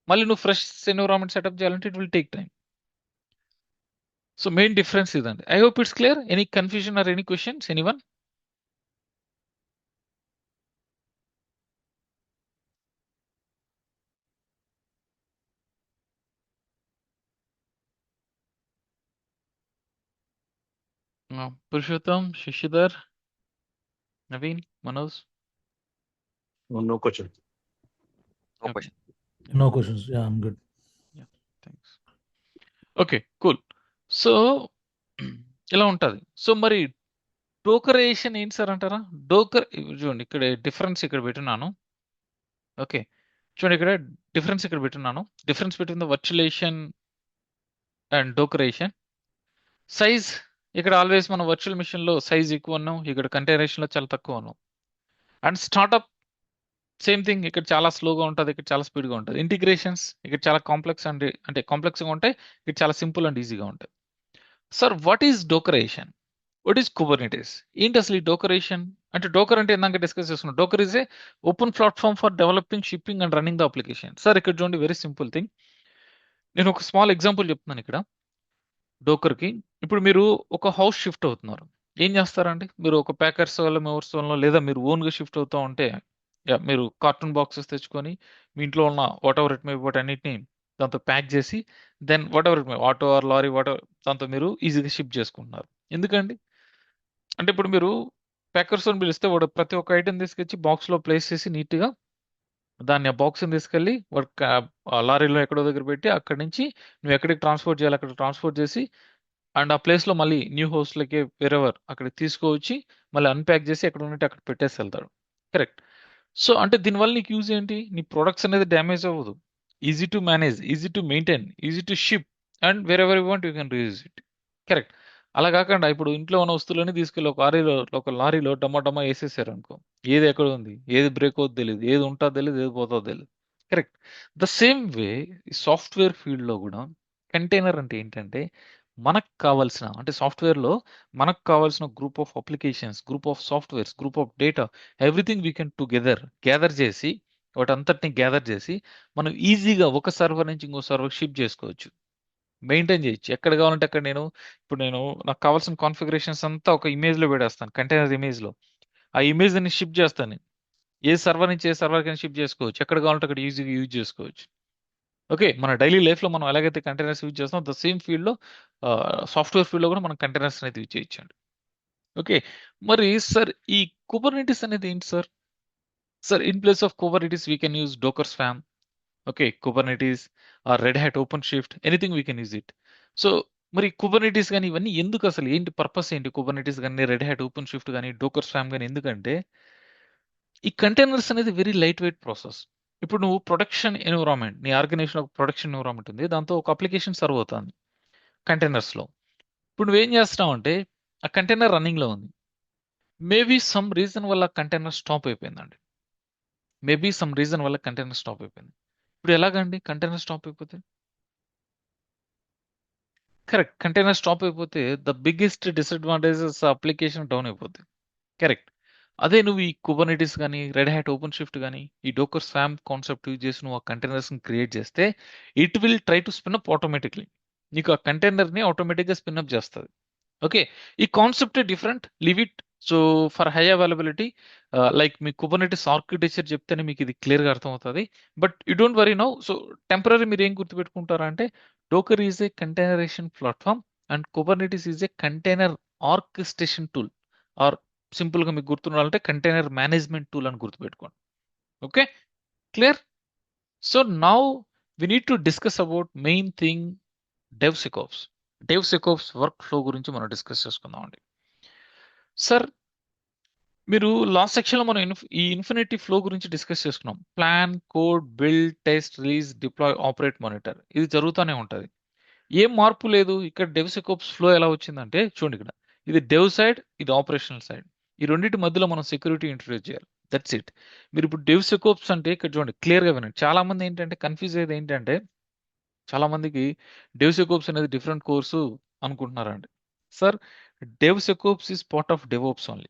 మళ్ళీ నువ్వు ఫ్రెష్ ఎన్విరాన్మెంట్ సెటప్ చేయాలంటే it will take time. So main difference ఇదండి. I hope it's clear. Any confusion or any questions anyone? Purushottam, Shashidhar, Naveen, Manoj. No question. No okay. Question. Yeah. No questions. Yeah, I'm good. Yeah. Thanks. Okay. Cool. So ఇలా ఉంటది. So మరి డోకరైజేషన్ ఏంటి sir అంటారా? చూడండి ఇక్కడ difference ఇక్కడ పెట్టున్నాను. ఓకే. చూడండి ఇక్కడ డిఫరెన్స్ ఇక్కడ పెట్టున్నాను. Difference between the virtualization and dockerization. Size ఇక్కడ ఆల్వేస్ మనం వర్చువల్ మిషన్ లో సైజ్ ఎక్కువ ఉన్నాం. ఇక్కడ కంటైనరేషన్ లో చాలా తక్కువ ఉన్నాం. And startup same thing. ఇక్కడ చాలా స్లోగా ఉంటుంది, ఇక్కడ చాలా స్పీడ్గా ఉంటుంది. ఇంటిగ్రేషన్స్ ఇక్కడ చాలా కాంప్లెక్స్ అండ్ అంటే కాంప్లెక్స్గా ఉంటాయి, ఇక్కడ చాలా సింపుల్ అండ్ ఈజీగా ఉంటాయి. Sir what is dockerization? What is Kubernetes? ఏంటి అసలు ఈ డోకరైజేషన్ అంటే? డోకర్ అంటే ఇందాక డిస్కస్ చేసుకున్నాం. డోకర్ is A open platform for developing, shipping and running the application. Sir ఇక్కడ చూడండి, వెరీ సింపుల్ థింగ్. నేను ఒక స్మాల్ ఎగ్జాంపుల్ చెప్తున్నాను ఇక్కడ డోకర్కి. ఇప్పుడు మీరు ఒక హౌస్ షిఫ్ట్ అవుతున్నారు. ఏం చేస్తారండి? మీరు ఒక ప్యాకర్స్ వల్ల, మెవర్స్ వల్ల, లేదా మీరు ఓన్గా షిఫ్ట్ అవుతూ ఉంటే మీరు కార్టూన్ బాక్సెస్ తెచ్చుకొని మీ ఇంట్లో ఉన్న వాట్ ఎవర్ ఇట్ మే వాటి అన్నిటిని దాంతో ప్యాక్ చేసి then whatever it may auto or lorry whatever దాంతో మీరు ఈజీగా షిఫ్ట్ చేసుకుంటున్నారు. ఎందుకండి? అంటే ఇప్పుడు మీరు ప్యాకర్స్ అని పిలిస్తే వాడు ప్రతి ఒక్క ఐటెం తీసుకొచ్చి బాక్స్లో ప్లేస్ చేసి నీట్గా దాన్ని ఆ బాక్స్ని తీసుకెళ్ళి వాడు లారీలో ఎక్కడో దగ్గర పెట్టి అక్కడి నుంచి నువ్వు ఎక్కడికి ట్రాన్స్పోర్ట్ చేయాలి అక్కడ ట్రాన్స్పోర్ట్ చేసి అండ్ ఆ ప్లేస్లో మళ్ళీ న్యూ హౌస్లకి వేరెవర్ అక్కడికి తీసుకువచ్చి మళ్ళీ అన్ప్యాక్ చేసి ఎక్కడ ఉన్నట్టు అక్కడ పెట్టేసి వెళ్తాడు. కరెక్ట్. సో అంటే దీనివల్ల నీకు యూజ్ ఏంటి? నీ ప్రొడక్ట్స్ అనేది డ్యామేజ్ అవ్వదు. Easy to manage, easy to maintain, easy to ship and wherever you want you can reuse it. Correct. అలా కాకుండా ఇప్పుడు ఇంట్లో ఉన్న వస్తువులన్నీ తీసుకెళ్ళి ఒక లారీలో డమ్మా డమ్మా వేసేసారు అనుకో, ఏది ఎక్కడ ఉంది, ఏది బ్రేక్ అవుతుందో తెలియదు, ఏది ఉంటుందో తెలియదు, ఏది పోతుందో తెలియదు. కరెక్ట్. ద సేమ్ వే ఈ సాఫ్ట్వేర్ ఫీల్డ్లో కూడా కంటైనర్ అంటే ఏంటంటే మనకు కావాల్సిన అంటే సాఫ్ట్వేర్లో మనకు కావాల్సిన group of applications, group of softwares, group of data, everything we can gather చేసి వాటంతటిని గ్యాదర్ చేసి మనం ఈజీగా ఒక సర్వర్ నుంచి ఇంకో సర్వర్ షిప్ చేసుకోవచ్చు, మెయింటైన్ చేయొచ్చు. ఎక్కడ కావాలంటే అక్కడ నేను నాకు కావాల్సిన కాన్ఫిగరేషన్స్ అంతా ఒక ఇమేజ్లో పెడేస్తాను, కంటైనర్ ఇమేజ్లో. ఆ ఇమేజ్ని షిప్ చేస్తాను నేను. ఏ సర్వర్ నుంచి ఏ సర్వర్ కైనా షిప్ చేసుకోవచ్చు, ఎక్కడ కావాలంటే అక్కడ ఈజీగా యూజ్ చేసుకోవచ్చు. ఓకే. మన డైలీ లైఫ్లో మనం ఎలాగైతే కంటైనర్స్ యూజ్ చేస్తాం ద సేమ్ ఫీల్డ్లో సాఫ్ట్వేర్ ఫీల్డ్లో కూడా మనం కంటైనర్స్ అనేది యూజ్ చేయొచ్చండి. ఓకే. మరి సార్ ఈ కుబర్నెటిస్ అనేది ఏంటి sir? Sir in place of Kubernetes we can use Docker Swarm. Okay. Kubernetes or Red Hat OpenShift anything we can use it. So మరి కుబర్నెటిస్ కానీ ఇవన్నీ ఎందుకు, అసలు ఏంటి పర్పస్ ఏంటి? కుబర్నెటిస్ కానీ, రెడ్ హ్యాట్ ఓపెన్ షిఫ్ట్ కానీ, డోకర్ swarm కానీ ఎందుకంటే ఈ కంటైనర్స్ అనేది వెరీ లైట్ వెయిట్ ప్రాసెస్. ఇప్పుడు నువ్వు ప్రొడక్షన్ ఎన్విరాన్మెంట్, నీ ఆర్గనైజేషన్ ఒక ప్రొడక్షన్ ఎన్విరాన్మెంట్ ఉంది, దాంతో ఒక అప్లికేషన్ సర్వ్ అవుతుంది కంటైనర్స్లో. ఇప్పుడు నువ్వేం చేస్తున్నావు అంటే ఆ కంటైనర్ రన్నింగ్లో ఉంది. మేబీ సమ్ రీజన్ వల్ల కంటైనర్ స్టాప్ అయిపోయిందండి. ఇప్పుడు ఎలాగండి కంటైనర్ స్టాప్ అయిపోతే? కరెక్ట్. కంటైనర్ స్టాప్ అయిపోతే the biggest disadvantages application down అయిపోతుంది. కరెక్ట్. అదే నువ్వు ఈ కుబర్నెటిస్ కానీ, రెడ్ హ్యాట్ ఓపెన్ షిఫ్ట్ కానీ, ఈ డోకర్ స్వామ్ కాన్సెప్ట్ యూజ్ చేసి నువ్వు ఆ కంటైనర్స్ని క్రియేట్ చేస్తే it will try to spin up automatically. నీకు ఆ కంటైనర్ని ఆటోమేటిక్గా స్పిన్ అప్ చేస్తుంది. ఓకే. ఈ concept different, leave it. So for high availability like మీ కుబర్నెటిస్ ఆర్కిటెక్చర్ చెప్తేనే మీకు ఇది క్లియర్గా అర్థమవుతుంది. But you don't worry now. So temporary మీరు ఏం గుర్తుపెట్టుకుంటారా అంటే Docker is a containerization platform and Kubernetes is a container orchestration tool or సింపుల్గా మీకు గుర్తుండాలంటే కంటైనర్ మేనేజ్మెంట్ టూల్ అని గుర్తుపెట్టుకోండి. Okay. Clear. So now we need to discuss about main thing DevSecOps workflow గురించి మనం డిస్కస్ చేసుకుందాం అండి. Sir మీరు లాస్ట్ సెక్షన్లో మనం ఈ ఇన్ఫినిటీ ఫ్లో గురించి డిస్కస్ చేసుకున్నాం. Plan, code, build, test, release, deploy, operate, monitor. ఇది జరుగుతూనే ఉంటుంది, ఏం మార్పు లేదు. ఇక్కడ డెవ్సెకోప్స్ ఫ్లో ఎలా వచ్చిందంటే చూడండి, ఇక్కడ ఇది డెవ్ సైడ్, ఇది ఆపరేషనల్ సైడ్. ఈ రెండింటి మధ్యలో మనం సెక్యూరిటీ ఇంట్రడ్యూస్ చేయాలి. That's it. మీరు ఇప్పుడు డెవ్సెకోప్స్ అంటే ఇక్కడ చూడండి, క్లియర్గా వినండి. చాలా మంది ఏంటంటే కన్ఫ్యూజ్ అయ్యేది ఏంటంటే చాలా మందికి డెవ్సెకోప్స్ అనేది డిఫరెంట్ కోర్సు అనుకుంటున్నారండి. Sir DevSecOps is part of DevOps only.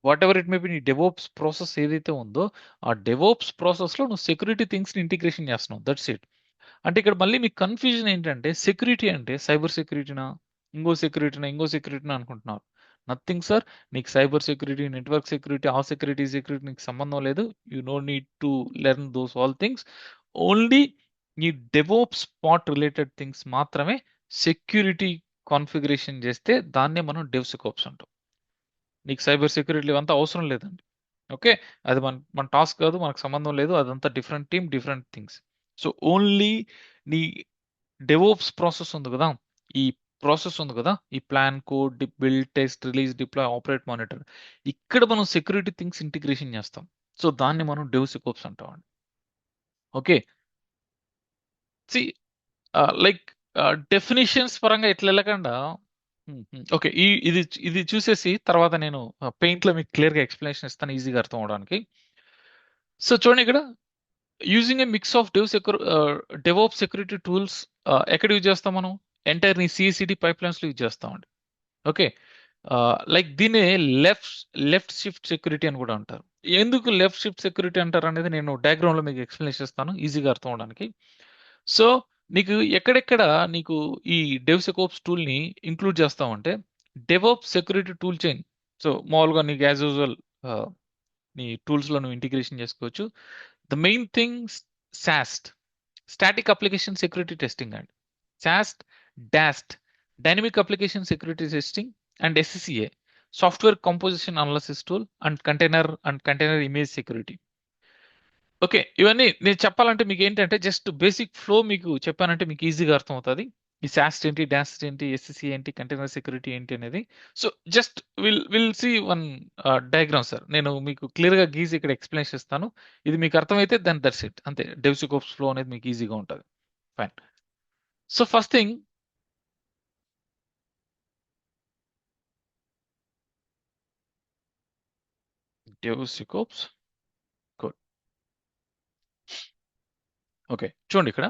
Whatever it may be, నీ డెవోప్స్ ప్రాసెస్ ఏదైతే ఉందో ఆ డెవోప్స్ ప్రాసెస్లో నువ్వు సెక్యూరిటీ థింగ్స్ని ఇంటిగ్రేషన్ చేస్తున్నావు. That's it. అంటే ఇక్కడ మళ్ళీ మీకు కన్ఫ్యూజన్ ఏంటంటే సెక్యూరిటీ అంటే సైబర్ సెక్యూరిటీనా, ఇంకో సెక్యూరిటీనా అనుకుంటున్నారు. Nothing sir. నీకు సైబర్ సెక్యూరిటీ, నెట్వర్క్ సెక్యూరిటీ, ఆ సెక్యూరిటీ నీకు సంబంధం లేదు. You know need to learn those all things. Only ఈ డెవోప్స్ పార్ట్ రిలేటెడ్ థింగ్స్ మాత్రమే సెక్యూరిటీ కాన్ఫిగరేషన్ చేస్తే దాన్నే మనం డెవ్సెకోప్స్ అంటాం. నీకు సైబర్ సెక్యూరిటీ అంతా అవసరం లేదండి. ఓకే. అది మన టాస్క్ కాదు. మనకు సంబంధం లేదు. అదంతా different team, different things. So, only నీ డెవోప్స్ ప్రాసెస్ ఉంది గదా! ఈ ప్రాసెస్ ఉంది గదా! ఈ plan, code, build, test, release, deploy, operate, monitor. ఇక్కడ మనం సెక్యూరిటీ థింగ్స్ ఇంటిగ్రేషన్ చేస్తాం. సో, దాన్ని మనం డెవ్‌సెకోప్స్ అంటామండి. ఓకే. సీ లైక్ డెఫినిషన్స్ పరంగా ఇట్లా ఎళ్ళకుండా ఓకే. ఇది చూసేసి తర్వాత నేను పెయింట్‌లో మీకు క్లియర్‌గా ఎక్స్‌ప్లనేషన్ ఇస్తాను ఈజీగా అర్థం అవ్వడానికి. సో, చూడండి ఇక్కడ using a mix of DevOps security tools ఎక్కడ యూజ్ చేస్తాం మనం? ఎంటైర్ నీ సీఐసీడీ పైప్‌లైన్స్‌లో యూజ్ చేస్తామండి. ఓకే. లైక్ దీన్నే లెఫ్ట్ లెఫ్ట్ షిఫ్ట్ సెక్యూరిటీ అని కూడా అంటారు. ఎందుకు లెఫ్ట్ షిఫ్ట్ సెక్యూరిటీ అంటారనేది నేను డయాగ్రామ్‌లో మీకు ఎక్స్‌ప్లనేషన్ ఇస్తాను ఈజీగా అర్థం అవ్వడానికి. సో, నీకు ఎక్కడెక్కడ నీకు ఈ డెవ్‌సెకోప్స్ టూల్‌ని ఇంక్లూడ్ చేస్తామంటే, DevOps security tool chain. So, మామూలుగా నీకు యాజ్ యూజువల్ ఆహ్, నీ టూల్స్‌లో నువ్వు ఇంటిగ్రేషన్ చేసుకోవచ్చు. The main thing SAST, static application security testing అండి. SAST, DAST, dynamic application security testing and SCA, software composition analysis tool and container image security. Okay. ఇవన్నీ నేను చెప్పాలంటే మీకేంటంటే జస్ట్ బేసిక్ ఫ్లో మీకు చెప్పానంటే మీకు ఈజీగా అర్థమవుతది. ఈ సాస్ట్ ఏంటి, డాస్ట్ ఏంటి, ఎస్‌సిసి ఏంటి, కంటైనర్ సెక్యూరిటీ ఏంటి అనేది. So, just will see one diagram sir. నేను మీకు క్లియర్‌గా గీసి ఇక్కడ ఎక్స్‌ప్లనేషన్ ఇస్తాను. ఇది మీకు అర్థమైతే దెన్ దట్స్ ఇట్. అంతే. డెవ్‌సెకోప్స్ ఫ్లో అనేది మీకు ఈజీగా ఉంటది. Fine. So, first thing DevSecOps good. Okay. చూడండి ఇక్కడ.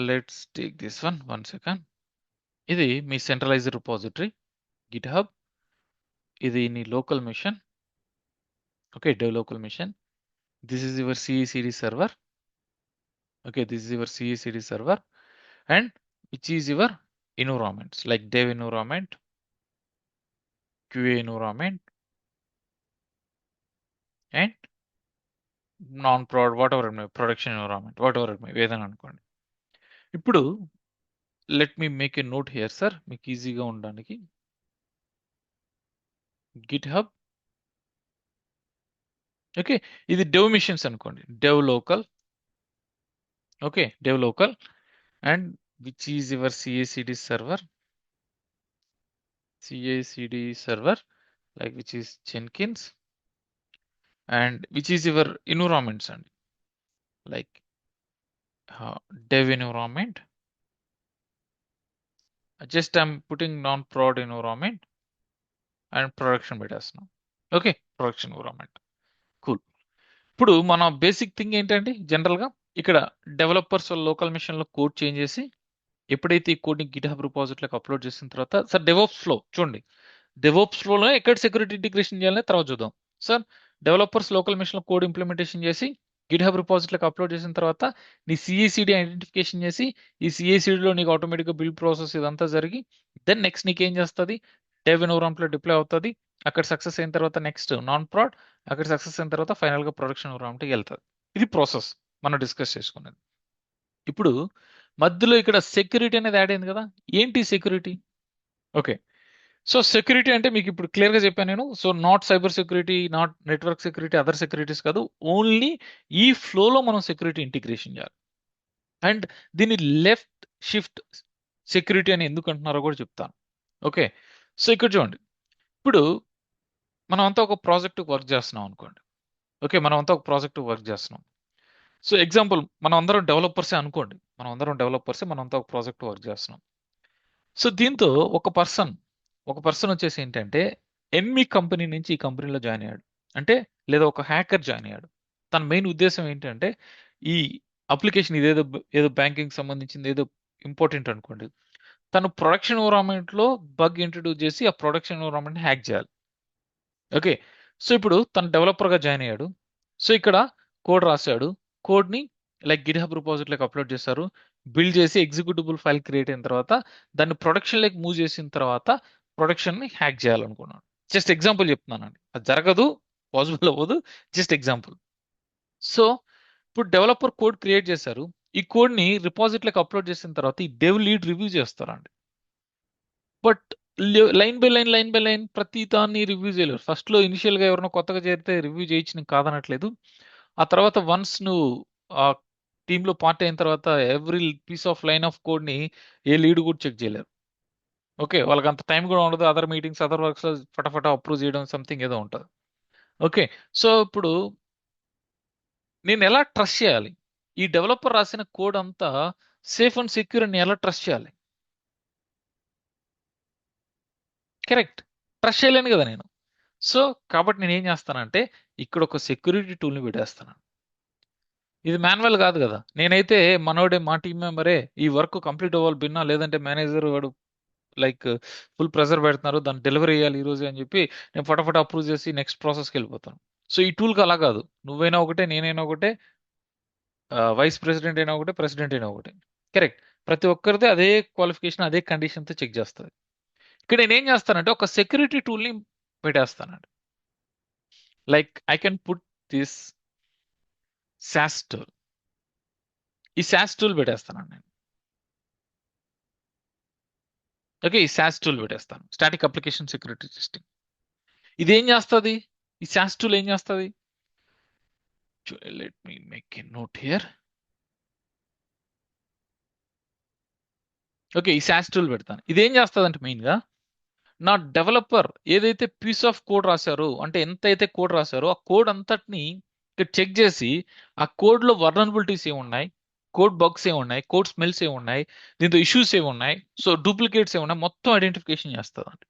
Let's take this one second. ఇది మీ సెంట్రలైజ్డ్ రిపాజిటరీ గిట్‌హబ్. ఇది నీ local machine. Okay, dev local machine. This is your CE/CD server. Okay, this is your CE/CD server, and which is your environments like dev environment, QA environment, and non-prod, whatever it may, production environment, whatever it may, ఏదైనా అనుకోండి. ఇప్పుడు let me make a note here, sir. మీకు ఈజీగా ఉండడానికి. GitHub. Okay, ఇది dev missions అనుకోండి. Dev local. Okay, dev local, and which is your CI/CD server. CI/CD server, like which is Jenkins. And which is your environments and like dev environment. Just I'm putting non-prod environment and production betas now. Okay, production environment. Cool. ఇప్పుడు మన basic thing ఏంటంటే జనరల్‌గా ఇక్కడ developers local మెషిన్‌లో code change చేసి ఎప్పుడైతే ఈ కోడ్‌ని గిట్‌హబ్ రిపాజిటరీలోకి అప్‌లోడ్ చేసిన తర్వాత సార్ డెవోప్స్ ఫ్లో చూడండి. డెవోప్స్ ఫ్లోలో ఎక్కడ సెక్యూరిటీ ఇంటిగ్రేషన్ చేయాలని తర్వాత చూద్దాం. సార్ డెవలపర్స్ లోకల్ మెషిన్‌లో కోడ్ ఇంప్లిమెంటేషన్ చేసి గిట్‌హబ్ రిపాజిటరీలోకి అప్‌లోడ్ చేసిన తర్వాత నీ సీఐసీడీ ఐడెంటిఫికేషన్ చేసి ఈ సీఐసీడీలో నీకు ఆటోమేటిక్‌గా బిల్డ్ ప్రాసెస్ ఇదంతా జరిగి దెన్ నెక్స్ట్ నీకేం చేస్తది? డెవ్ ఎన్విరాన్మెంట్‌లో డిప్లాయ్ అవుతది. అక్కడ సక్సెస్ అయిన తర్వాత నెక్స్ట్ నాన్ ప్రాడ్, అక్కడ సక్సెస్ అయిన తర్వాత ఫైనల్‌గా ప్రొడక్షన్ ఎన్విరాన్మెంట్‌కి ఎళ్తది. ఇది ప్రాసెస్ మనం డిస్కస్ చేసుకున్నది. ఇప్పుడు మధ్యలో ఇక్కడ సెక్యూరిటీ అనేది యాడ్ అయింది కదా! ఏంటి సెక్యూరిటీ? ఓకే. సో, సెక్యూరిటీ అంటే మీకిప్పుడు క్లియర్‌గా చెప్పాను నేను. So, not cyber security, not network security, other securities కాదు. ఓన్లీ ఈ ఫ్లోలో మనం సెక్యూరిటీ ఇంటిగ్రేషన్ చేయాలి. అండ్ దీన్ని లెఫ్ట్ షిఫ్ట్ సెక్యూరిటీ అని ఎందుకు అంటున్నారో కూడా చెప్తాను. ఓకే. సో, ఇక్కడ చూడండి. ఇప్పుడు మనమంతా ఒక ప్రాజెక్ట్‌కి వర్క్ చేస్తున్నాం అనుకోండి. ఓకే. మనమంతా ఒక ప్రాజెక్ట్‌కి వర్క్ చేస్తున్నాం. సో, ఎగ్జాంపుల్ మనం అందరం డెవలపర్సే అనుకోండి. మనం అందరం డెవలపర్సే. మనమంతా ఒక ప్రాజెక్ట్ వర్క్ చేస్తున్నాం. సో, దీంతో ఒక పర్సన్ వచ్చేసి ఏంటంటే, ఎన్‌మి కంపెనీ నుంచి ఈ కంపెనీలో జాయిన్ అయ్యాడు. అంటే లేదా ఒక హ్యాకర్ జాయిన్ అయ్యాడు. తన మెయిన్ ఉద్దేశ్యం ఏంటంటే, ఈ అప్లికేషన్ ఏదో బ్యాంకింగ్‌కి సంబంధించింది ఏదో ఇంపార్టెంట్ అనుకోండి. తను ప్రొడక్షన్ ఎన్విరాన్మెంట్‌లో బగ్ ఇంట్రొడ్యూస్ చేసి ఆ ప్రొడక్షన్ ఎన్విరాన్మెంట్‌ని హ్యాక్ చేయాలి. ఓకే. సో, ఇప్పుడు తను డెవలపర్‌గా జాయిన్ అయ్యాడు. సో, ఇక్కడ కోడ్ రాసాడు. కోడ్‌ని లైక్ గిట్‌హబ్ రిపాజిటరీలోకి అప్‌లోడ్ చేశారు. బిల్డ్ చేసి ఎగ్జిక్యూటబుల్ ఫైల్ క్రియేట్ అయిన తర్వాత దాన్ని ప్రొడక్షన్‌లోకి మూవ్ చేసిన తర్వాత ప్రొడక్షన్‌ని హ్యాక్ చేయాలనుకున్నాడు. జస్ట్ ఎగ్జాంపుల్ చెప్తున్నానండి. అది జరగదు. పాసిబుల్ అవ్వదు. Just example. సో, ఇప్పుడు డెవలపర్ కోడ్ క్రియేట్ చేశారు. ఈ కోడ్‌ని రిపాజిటరీలోకి అప్‌లోడ్ చేసిన తర్వాత ఈ డెవ్ లీడ్ రివ్యూ చేస్తారండి. బట్ లైన్ బై లైన్ ప్రతి దాన్ని రివ్యూ చేయలేరు. ఫస్ట్‌లో ఇనిషియల్‌గా ఎవరైనా కొత్తగా చేరితే రివ్యూ చేయొచ్చు, నేను కాదనట్లేదు. ఆ తర్వాత వన్స్ నువ్వు ఆ టీమ్‌లో పార్ట్ అయిన తర్వాత every piece of line of కోడ్‌ని ఏ లీడ్ కూడా చెక్ చేయలేరు. ఓకే. వాళ్ళకంత టైం కూడా ఉండదు. అదర్ మీటింగ్స్, అదర్ వర్క్స్‌లో ఫటాఫట అప్రూవ్ చేయడం సంథింగ్ ఏదో ఉంటది. ఓకే. సో, ఇప్పుడు నేనెలా ట్రస్ట్ చేయాలి? ఈ డెవలపర్ రాసిన కోడ్ అంతా సేఫ్ అండ్ సెక్యూర్ అని ఎలా ట్రస్ట్ చేయాలి? కరెక్ట్. ట్రస్ట్ చేయలేను గదా నేను. సో, కాబట్టి నేనేం చేస్తానంటే, ఇక్కడొక సెక్యూరిటీ టూల్‌ని పెట్టేస్తాను. ఇది మాన్యువల్ గాదు గదా! నేనైతే మనోడే మా టీమ్ మెంబరే ఈ వర్క్ కంప్లీట్ అవ్వాలి భిన్న, లేదంటే మేనేజర్ వాడు లైక్ ఫుల్ ప్రెషర్ పెడుతున్నారు. దాన్ని డెలివరీ చేయాలి ఈ రోజే అని చెప్పి, నేను ఫటాఫట అప్రూవ్ చేసి నెక్స్ట్ ప్రాసెస్‌కెళ్ళిపోతాను. సో, ఈ టూల్‌కి అలా గాదు. నువ్వైనా ఒకటే, నేనైనా ఒకటే, వైస్ ప్రెసిడెంట్ అయినా ఒకటే, ప్రెసిడెంట్ అయినా ఒకటే. కరెక్ట్. ప్రతి ఒక్కరిది అదే క్వాలిఫికేషన్, అదే కండిషన్‌తో చెక్ చేస్తది. ఇక్కడ నేనేం చేస్తానంటే, ఒక సెక్యూరిటీ టూల్‌ని పెట్టేస్తానండి. Like I can put this SAST tool. ఈ సాస్ టూల్ పెట్టేస్తానండి నేను. ఓకే. ఈ సాస్ టూల్ పెట్టేస్తాను. Static application security testing. ఇదేం చేస్తది? ఈ సాస్ టూల్ ఏం చేస్తది? Let me make a note here. Okay. ఈ సాస్ టూల్ పెడతాను. ఇదేం చేస్తదంటే మెయిన్‌గా నా డెవలపర్ ఏదైతే పీస్ ఆఫ్ కోడ్ రాసారో, అంటే ఎంతైతే కోడ్ రాసారో, ఆ కోడ్ అంతటిని ఇక్కడ చెక్ చేసి, ఆ కోడ్‌లో వల్నరబిలిటీస్ ఏమున్నాయి? కోడ్ బగ్స్ ఏమున్నాయి? కోడ్ స్మెల్స్ ఏమున్నాయి? దీంతో ఇష్యూస్ ఏమున్నాయి? సో, డూప్లికేట్స్ ఏమున్నాయి? మొత్తం ఐడెంటిఫికేషన్ చేస్తదండి.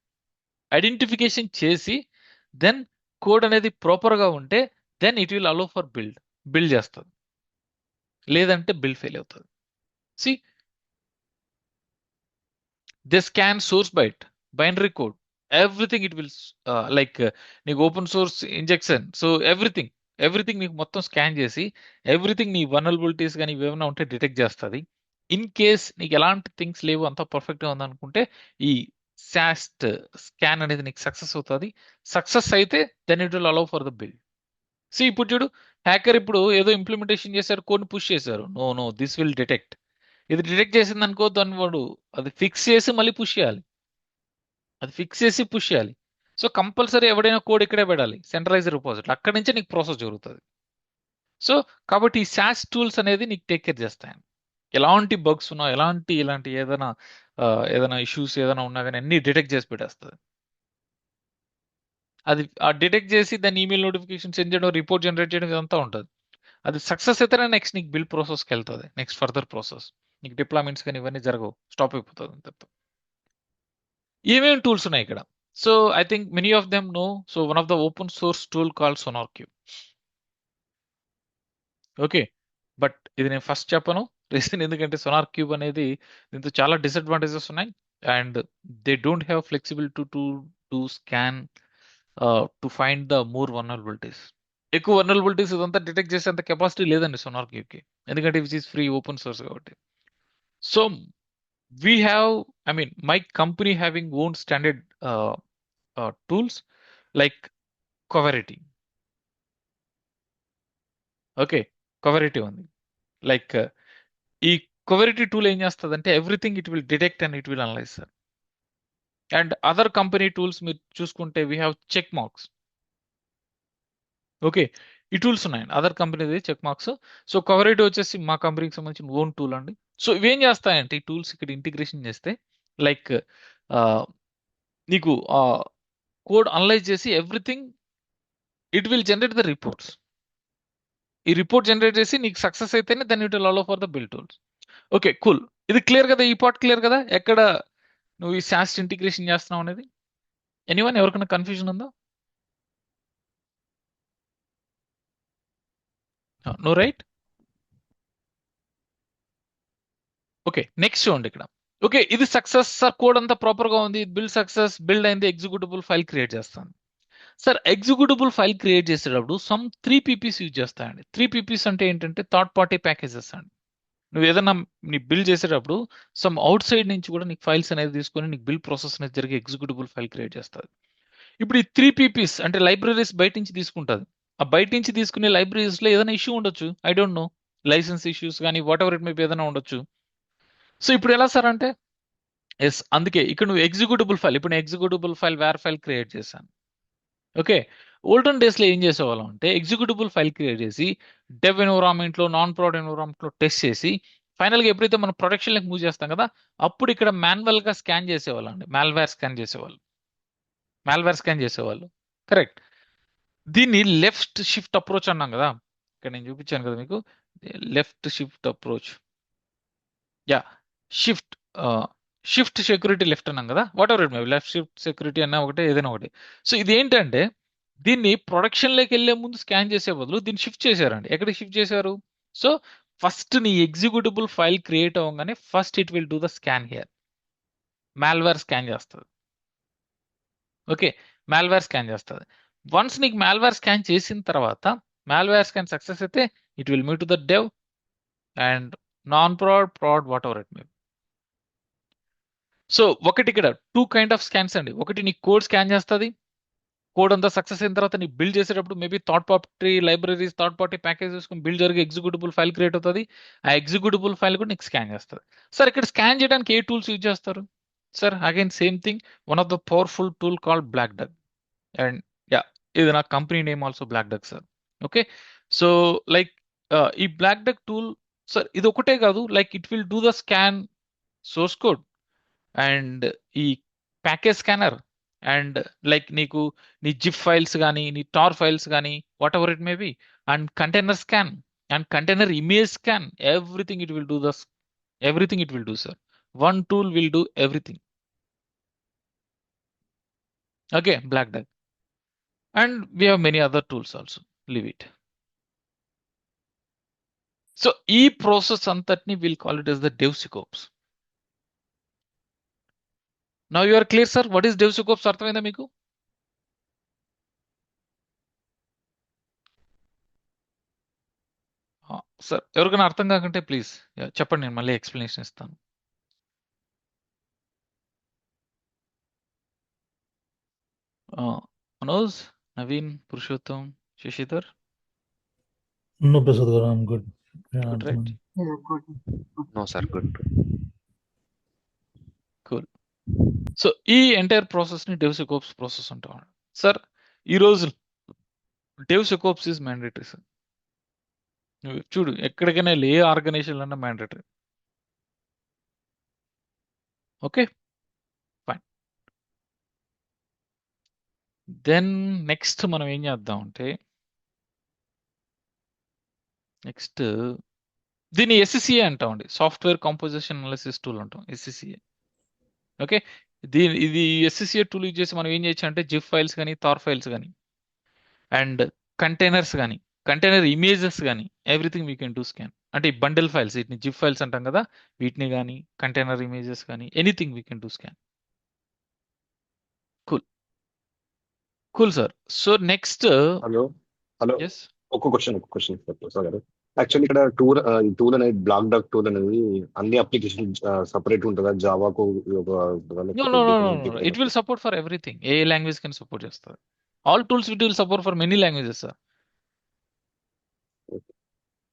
ఐడెంటిఫికేషన్ చేసి, దెన్ కోడ్ అనేది ప్రాపర్‌గా ఉంటే, then it will allow for build చేస్తది. లేదంటే బిల్డ్ ఫెయిల్ అవుతది. See they scan source byte, binary code, everything it will like నీకు open source injection. So everything నీకు మొత్తం స్కాన్ చేసి, ఎవ్రీథింగ్ నీ వల్నరబిలిటీస్ గాని ఇవేమైనా ఉంటే డిటెక్ట్ చేస్తది. ఇన్ కేస్ నీకు ఎలాంటి థింగ్స్ లేవు, అంతా పర్ఫెక్ట్‌గా ఉందనుకుంటే, ఈ సాస్ట్ స్కాన్ అనేది నీకు సక్సెస్ అవుతది. సక్సెస్ అయితే then it will allow for the build. ఇప్పుడు చూడు, హ్యాకర్ ఇప్పుడు ఏదో ఇంప్లిమెంటేషన్ చేశారు, కోడ్‌ని పుష్ చేశారు. No, no, this will detect. ఇది డిటెక్ట్ చేసిందనుకో, దాన్ని వాడు అది ఫిక్స్ చేసి మళ్ళీ పుష్ చేయాలి. అది ఫిక్స్ చేసి పుష్ చేయాలి. సో, కంపల్సరీ ఎవడైనా కోడ్ ఇక్కడే పెడాలి. Centralised repository. అక్కడి నుంచే నీకు ప్రాసెస్ జరుగుతది. సో, కాబట్టి ఈ సాస్ టూల్స్ అనేది నీకు టేక్ కేర్ చేస్తాయండి. ఎలాంటి బగ్స్ ఉన్నా, ఇలాంటి ఏదైనా ఏదైనా ఇష్యూస్ ఏదైనా ఉన్నా గాని అన్నీ డిటెక్ట్ చేసి పెట్టేస్తది. అది డిటెక్ట్ చేసి దాన్ని ఈమెయిల్ నోటిఫికేషన్ సెండ్ చేయడం, రిపోర్ట్ జనరేట్ చేయడం ఇదంతా ఉంటది. అది సక్సెస్ అయితేనే నెక్స్ట్ నీకు బిల్డ్ ప్రాసెస్‌కెళ్తది. Next further process. నీకు డిప్లాయ్‌మెంట్స్ గాని ఇవన్నీ జరగవు. స్టాప్ అయిపోతది అంతే. ఏమేం టూల్స్ ఉన్నాయి ఇక్కడ? So, I think many of them know. So, one of the open source tool called Sonar. Okay. But ఇది నేను ఫస్ట్ చెప్పను. రీజన్ ఎందుకంటే సోనార్ క్యూబ్ అనేది దీంతో చాలా డిసడ్వాంటేజెస్ ఉన్నాయి. And they don't have flexibility to scan to find the more vulnerabilities. ఎక్కువ vulnerabilities ఇదంతా డిటెక్ట్ చేసేంత కెపాసిటీ లేదండి సోనార్ క్యూబ్‌కి. ఎందుకంటే which is free open source కాబట్టి. So, we have, I mean my company having own standard tools like Coverity. Okay. Coverity ఉంది. Like ఈ కొవెరిటీ టూల్ ఏం చేస్తదంటే everything it will detect and it will analyze sir. And other company tools మీరు చూసుకుంటే we have Checkmarx. Okay. ఈ tools ఉన్నాయండి. Other కంపెనీది Checkmarx. So, Coverity వచ్చేసి మా కంపెనీకి సంబంధించిన ఓన్ టూల్ అండి. సో, ఇవేం చేస్తాయంటే ఈ టూల్స్ ఇక్కడ ఇంటిగ్రేషన్ చేస్తే లైక్ ఆహ్, నీకు కోడ్ అనలైజ్ చేసి everything it will generate the reports. ఈ రిపోర్ట్ జనరేట్ చేసి నీకు సక్సెస్ అయితేనే then it will allow for the build tools. Okay. Cool. ఇది క్లియర్ కదా! ఈ పార్ట్ క్లియర్ కదా! ఎక్కడ నువ్వు ఈ సాస్ట్ ఇంటిగ్రేషన్ చేస్తున్నావు అనేది? ఎనీవన్ ఎవరికైనా కన్‌ఫ్యూజన్ ఉందా? No right? ఓకే. నెక్స్ట్ చూడండి ఇక్కడ. ఓకే. ఇది సక్సెస్ సార్, కోడ్ అంతా ప్రాపర్‌గా ఉంది. బిల్డ్ సక్సెస్, బిల్డ్ అయింది. ఎగ్జిక్యూటబుల్ ఫైల్ క్రియేట్ చేస్తాను. సార్ ఎగ్జిక్యూటబుల్ ఫైల్ క్రియేట్ చేసేటప్పుడు 3 పీపీస్ యూజ్ చేస్తాయండి. 3 పీపీస్ అంటే ఏంటంటే థర్డ్ పార్టీ ప్యాకేజెస్ అండి. నువ్వేదన్నా నీ బిల్డ్ చేసేటప్పుడు ఔట్ సైడ్ నుంచి కూడా నీకు ఫైల్స్ అనేది తీసుకొని నీకు బిల్డ్ ప్రాసెస్ అనేది జరిగి ఎగ్జిక్యూటబుల్ ఫైల్ క్రియేట్ చేస్తది. ఇప్పుడు ఈ 3 పీపీస్ అంటే లైబ్రరీస్ బయట నుంచి తీసుకుంటది. ఆ బయట నుంచి తీసుకునే లైబ్రరీస్‌లో ఏదైనా ఇష్యూ ఉండొచ్చు. I don't know. Licence issues గాని వాటెవర్ ఇట్ మే బి ఏదైనా ఉండొచ్చు. సో, ఇప్పుడు ఎలా సార్ అంటే ఎస్, అందుకే ఇక్కడ నువ్వు ఎగ్జిక్యూటబుల్ ఫైల్, ఇప్పుడు నేను executable file where file create చేశాను. ఓకే, ఓల్డెన్ డేస్ లో ఏం చేసేవాళ్ళం అంటే ఎగ్జిక్యూటబుల్ ఫైల్ క్రియేట్ చేసి డెవ్ ఎన్విరాన్మెంట్ లో, నాన్ ప్రొడ్ ఎన్విరాన్మెంట్ లో టెస్ట్ చేసి ఫైనల్ గా ఎప్పుడైతే మనం ప్రొడక్షన్ లకి మూవ్ చేస్తాం కదా, అప్పుడు ఇక్కడ మాన్యువల్ గా స్కాన్ చేసేవాళ్ళం అండి. మాల్వేర్ స్కాన్ చేసేవాళ్ళు. కరెక్ట్. దీన్ని లెఫ్ట్ షిఫ్ట్ అప్రోచ్ అన్నాం కదా, ఇక్కడ నేను చూపించాను కదా మీకు, left shift approach. Yeah, shift shift security left అన్నాం కదా, what ever it May, left shift security అన్న ఒకటి, ఏదైనా ఒకటి. సో ఇది ఏంటంటే దీన్ని ప్రొడక్షన్ లోకి వెళ్లే ముందు స్కాన్ చేసే బదులు దీన్ని షిఫ్ట్ చేశారండి. ఎక్కడికి షిఫ్ట్ చేశారు? సో ఫస్ట్ నీ ఎగ్జిక్యూటబుల్ ఫైల్ క్రియేట్ అవ్వగానే first it will do the scan here. Malware scan చేస్తుంది. ఓకే, మాల్వేర్ స్కాన్ చేస్తుంది. వన్స్ నీకు మాల్వేర్ స్కాన్ చేసిన తర్వాత, మాల్వేర్ స్కాన్ సక్సెస్ అయితే it will move to the dev and non proud, proud, what ever it May. So ఒకటి ఇక్కడ two kind of scans అండి. ఒకటి నీ కోడ్ స్కాన్ చేస్తుంది, కోడ్ అంతా సక్సెస్ అయిన తర్వాత నీ బిల్డ్ చేసేటప్పుడు maybe third party libraries, third party package తీసుకుని బిల్డ్ జరిగే ఎగ్జిక్యూటబుల్ ఫైల్ క్రియేట్ అవుతుంది. ఆ ఎగ్జిక్యూటబుల్ ఫైల్ కూడా నీకు స్కాన్ చేస్తుంది. సార్ ఇక్కడ స్కాన్ చేయడానికి ఏ టూల్స్ యూజ్ చేస్తారు? Sir again same thing, one of the powerful tool called Black Duck. And yeah, ఇది నా company name also Black Duck sir. Okay, so like ఈ బ్లాక్ డక్ టూల్ సార్ ఇది ఒకటే కాదు, like it will do the scan source code and ఈ package scanner and like నీకు నీ zip files కానీ, నీ టార్ ఫైల్స్ కానీ, whatever it may be, and container scan and container image scan, everything it will do the, everything it will do sir. One tool will do everything. Okay, Black Duck. And we have many other tools also, leave it. So ఈ process అంతటిని will call it as the DevSecOps. Now you are clear sir, what is DevSecOps? అర్థమైందా మీకు? Sir ఎవరికైనా అర్థం కాకుంటే please చెప్పండి, నేను మళ్ళీ ఎక్స్ప్లెనేషన్ ఇస్తాను. Manoj, Naveen, Purushottam, Shashidhar, No, Prasad Garu, I'm good. Yeah, good right, Arthman. Yeah, good. No, sir, good. Cool. So ఈ ఎంటైర్ ప్రాసెస్ ని డెవ్సికోప్స్ ప్రాసెస్ అంటాం సార్. ఈ రోజు డెవ్సికోప్స్ ఈజ్ మ్యాండేటరీ సార్. నువ్వు చూడు, ఎక్కడికైనా వెళ్ళి ఏ ఆర్గనైజేషన్ అన్నా mandatory. Okay, fine. Then next మనం ఏం చేద్దాం అంటే, నెక్స్ట్ దీన్ని ఎస్సిసిఏ అంటామండి, సాఫ్ట్వేర్ కాంపోజిషన్ అనాలిసిస్ టూల్ అంటాం, ఎస్సిసిఏ. ఓకే, ఇది ఎస్సిసిఏ టూల్ యూజ్ చేసి మనం ఏం చేయొచ్చు అంటే జిప్ ఫైల్స్ కానీ, తార్ ఫైల్స్ కానీ, అండ్ కంటైనర్స్ కానీ, కంటైనర్ ఇమేజెస్ కానీ, everything we can do scan. అంటే ఈ బండిల్ ఫైల్స్, వీటిని జిప్ ఫైల్స్ అంటాం కదా, వీటిని కానీ, కంటైనర్ ఇమేజెస్ కానీ, anything we can do scan. Cool, cool sir. So next, hello hello yes, ఒక్క క్వశ్చన్ సార్ గారు. యాక్చువల్లీ ఇక్కడ ఈ టూల్ అనేది బ్లాక్ డక్ టూల్ అనేది అన్ని అప్లికేషన్ సపరేట్ ఉంటుందా? జావాకు no no no no no, it will support for everything. ఏ లాంగ్వేజ్ కెన్ సపోర్ట్ చేస్తారు. All tools it will support for many languages sir.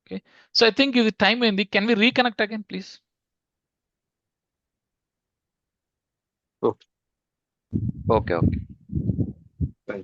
Okay, so I think ఇది time అయింది. Can we reconnect again please? Okay, okay.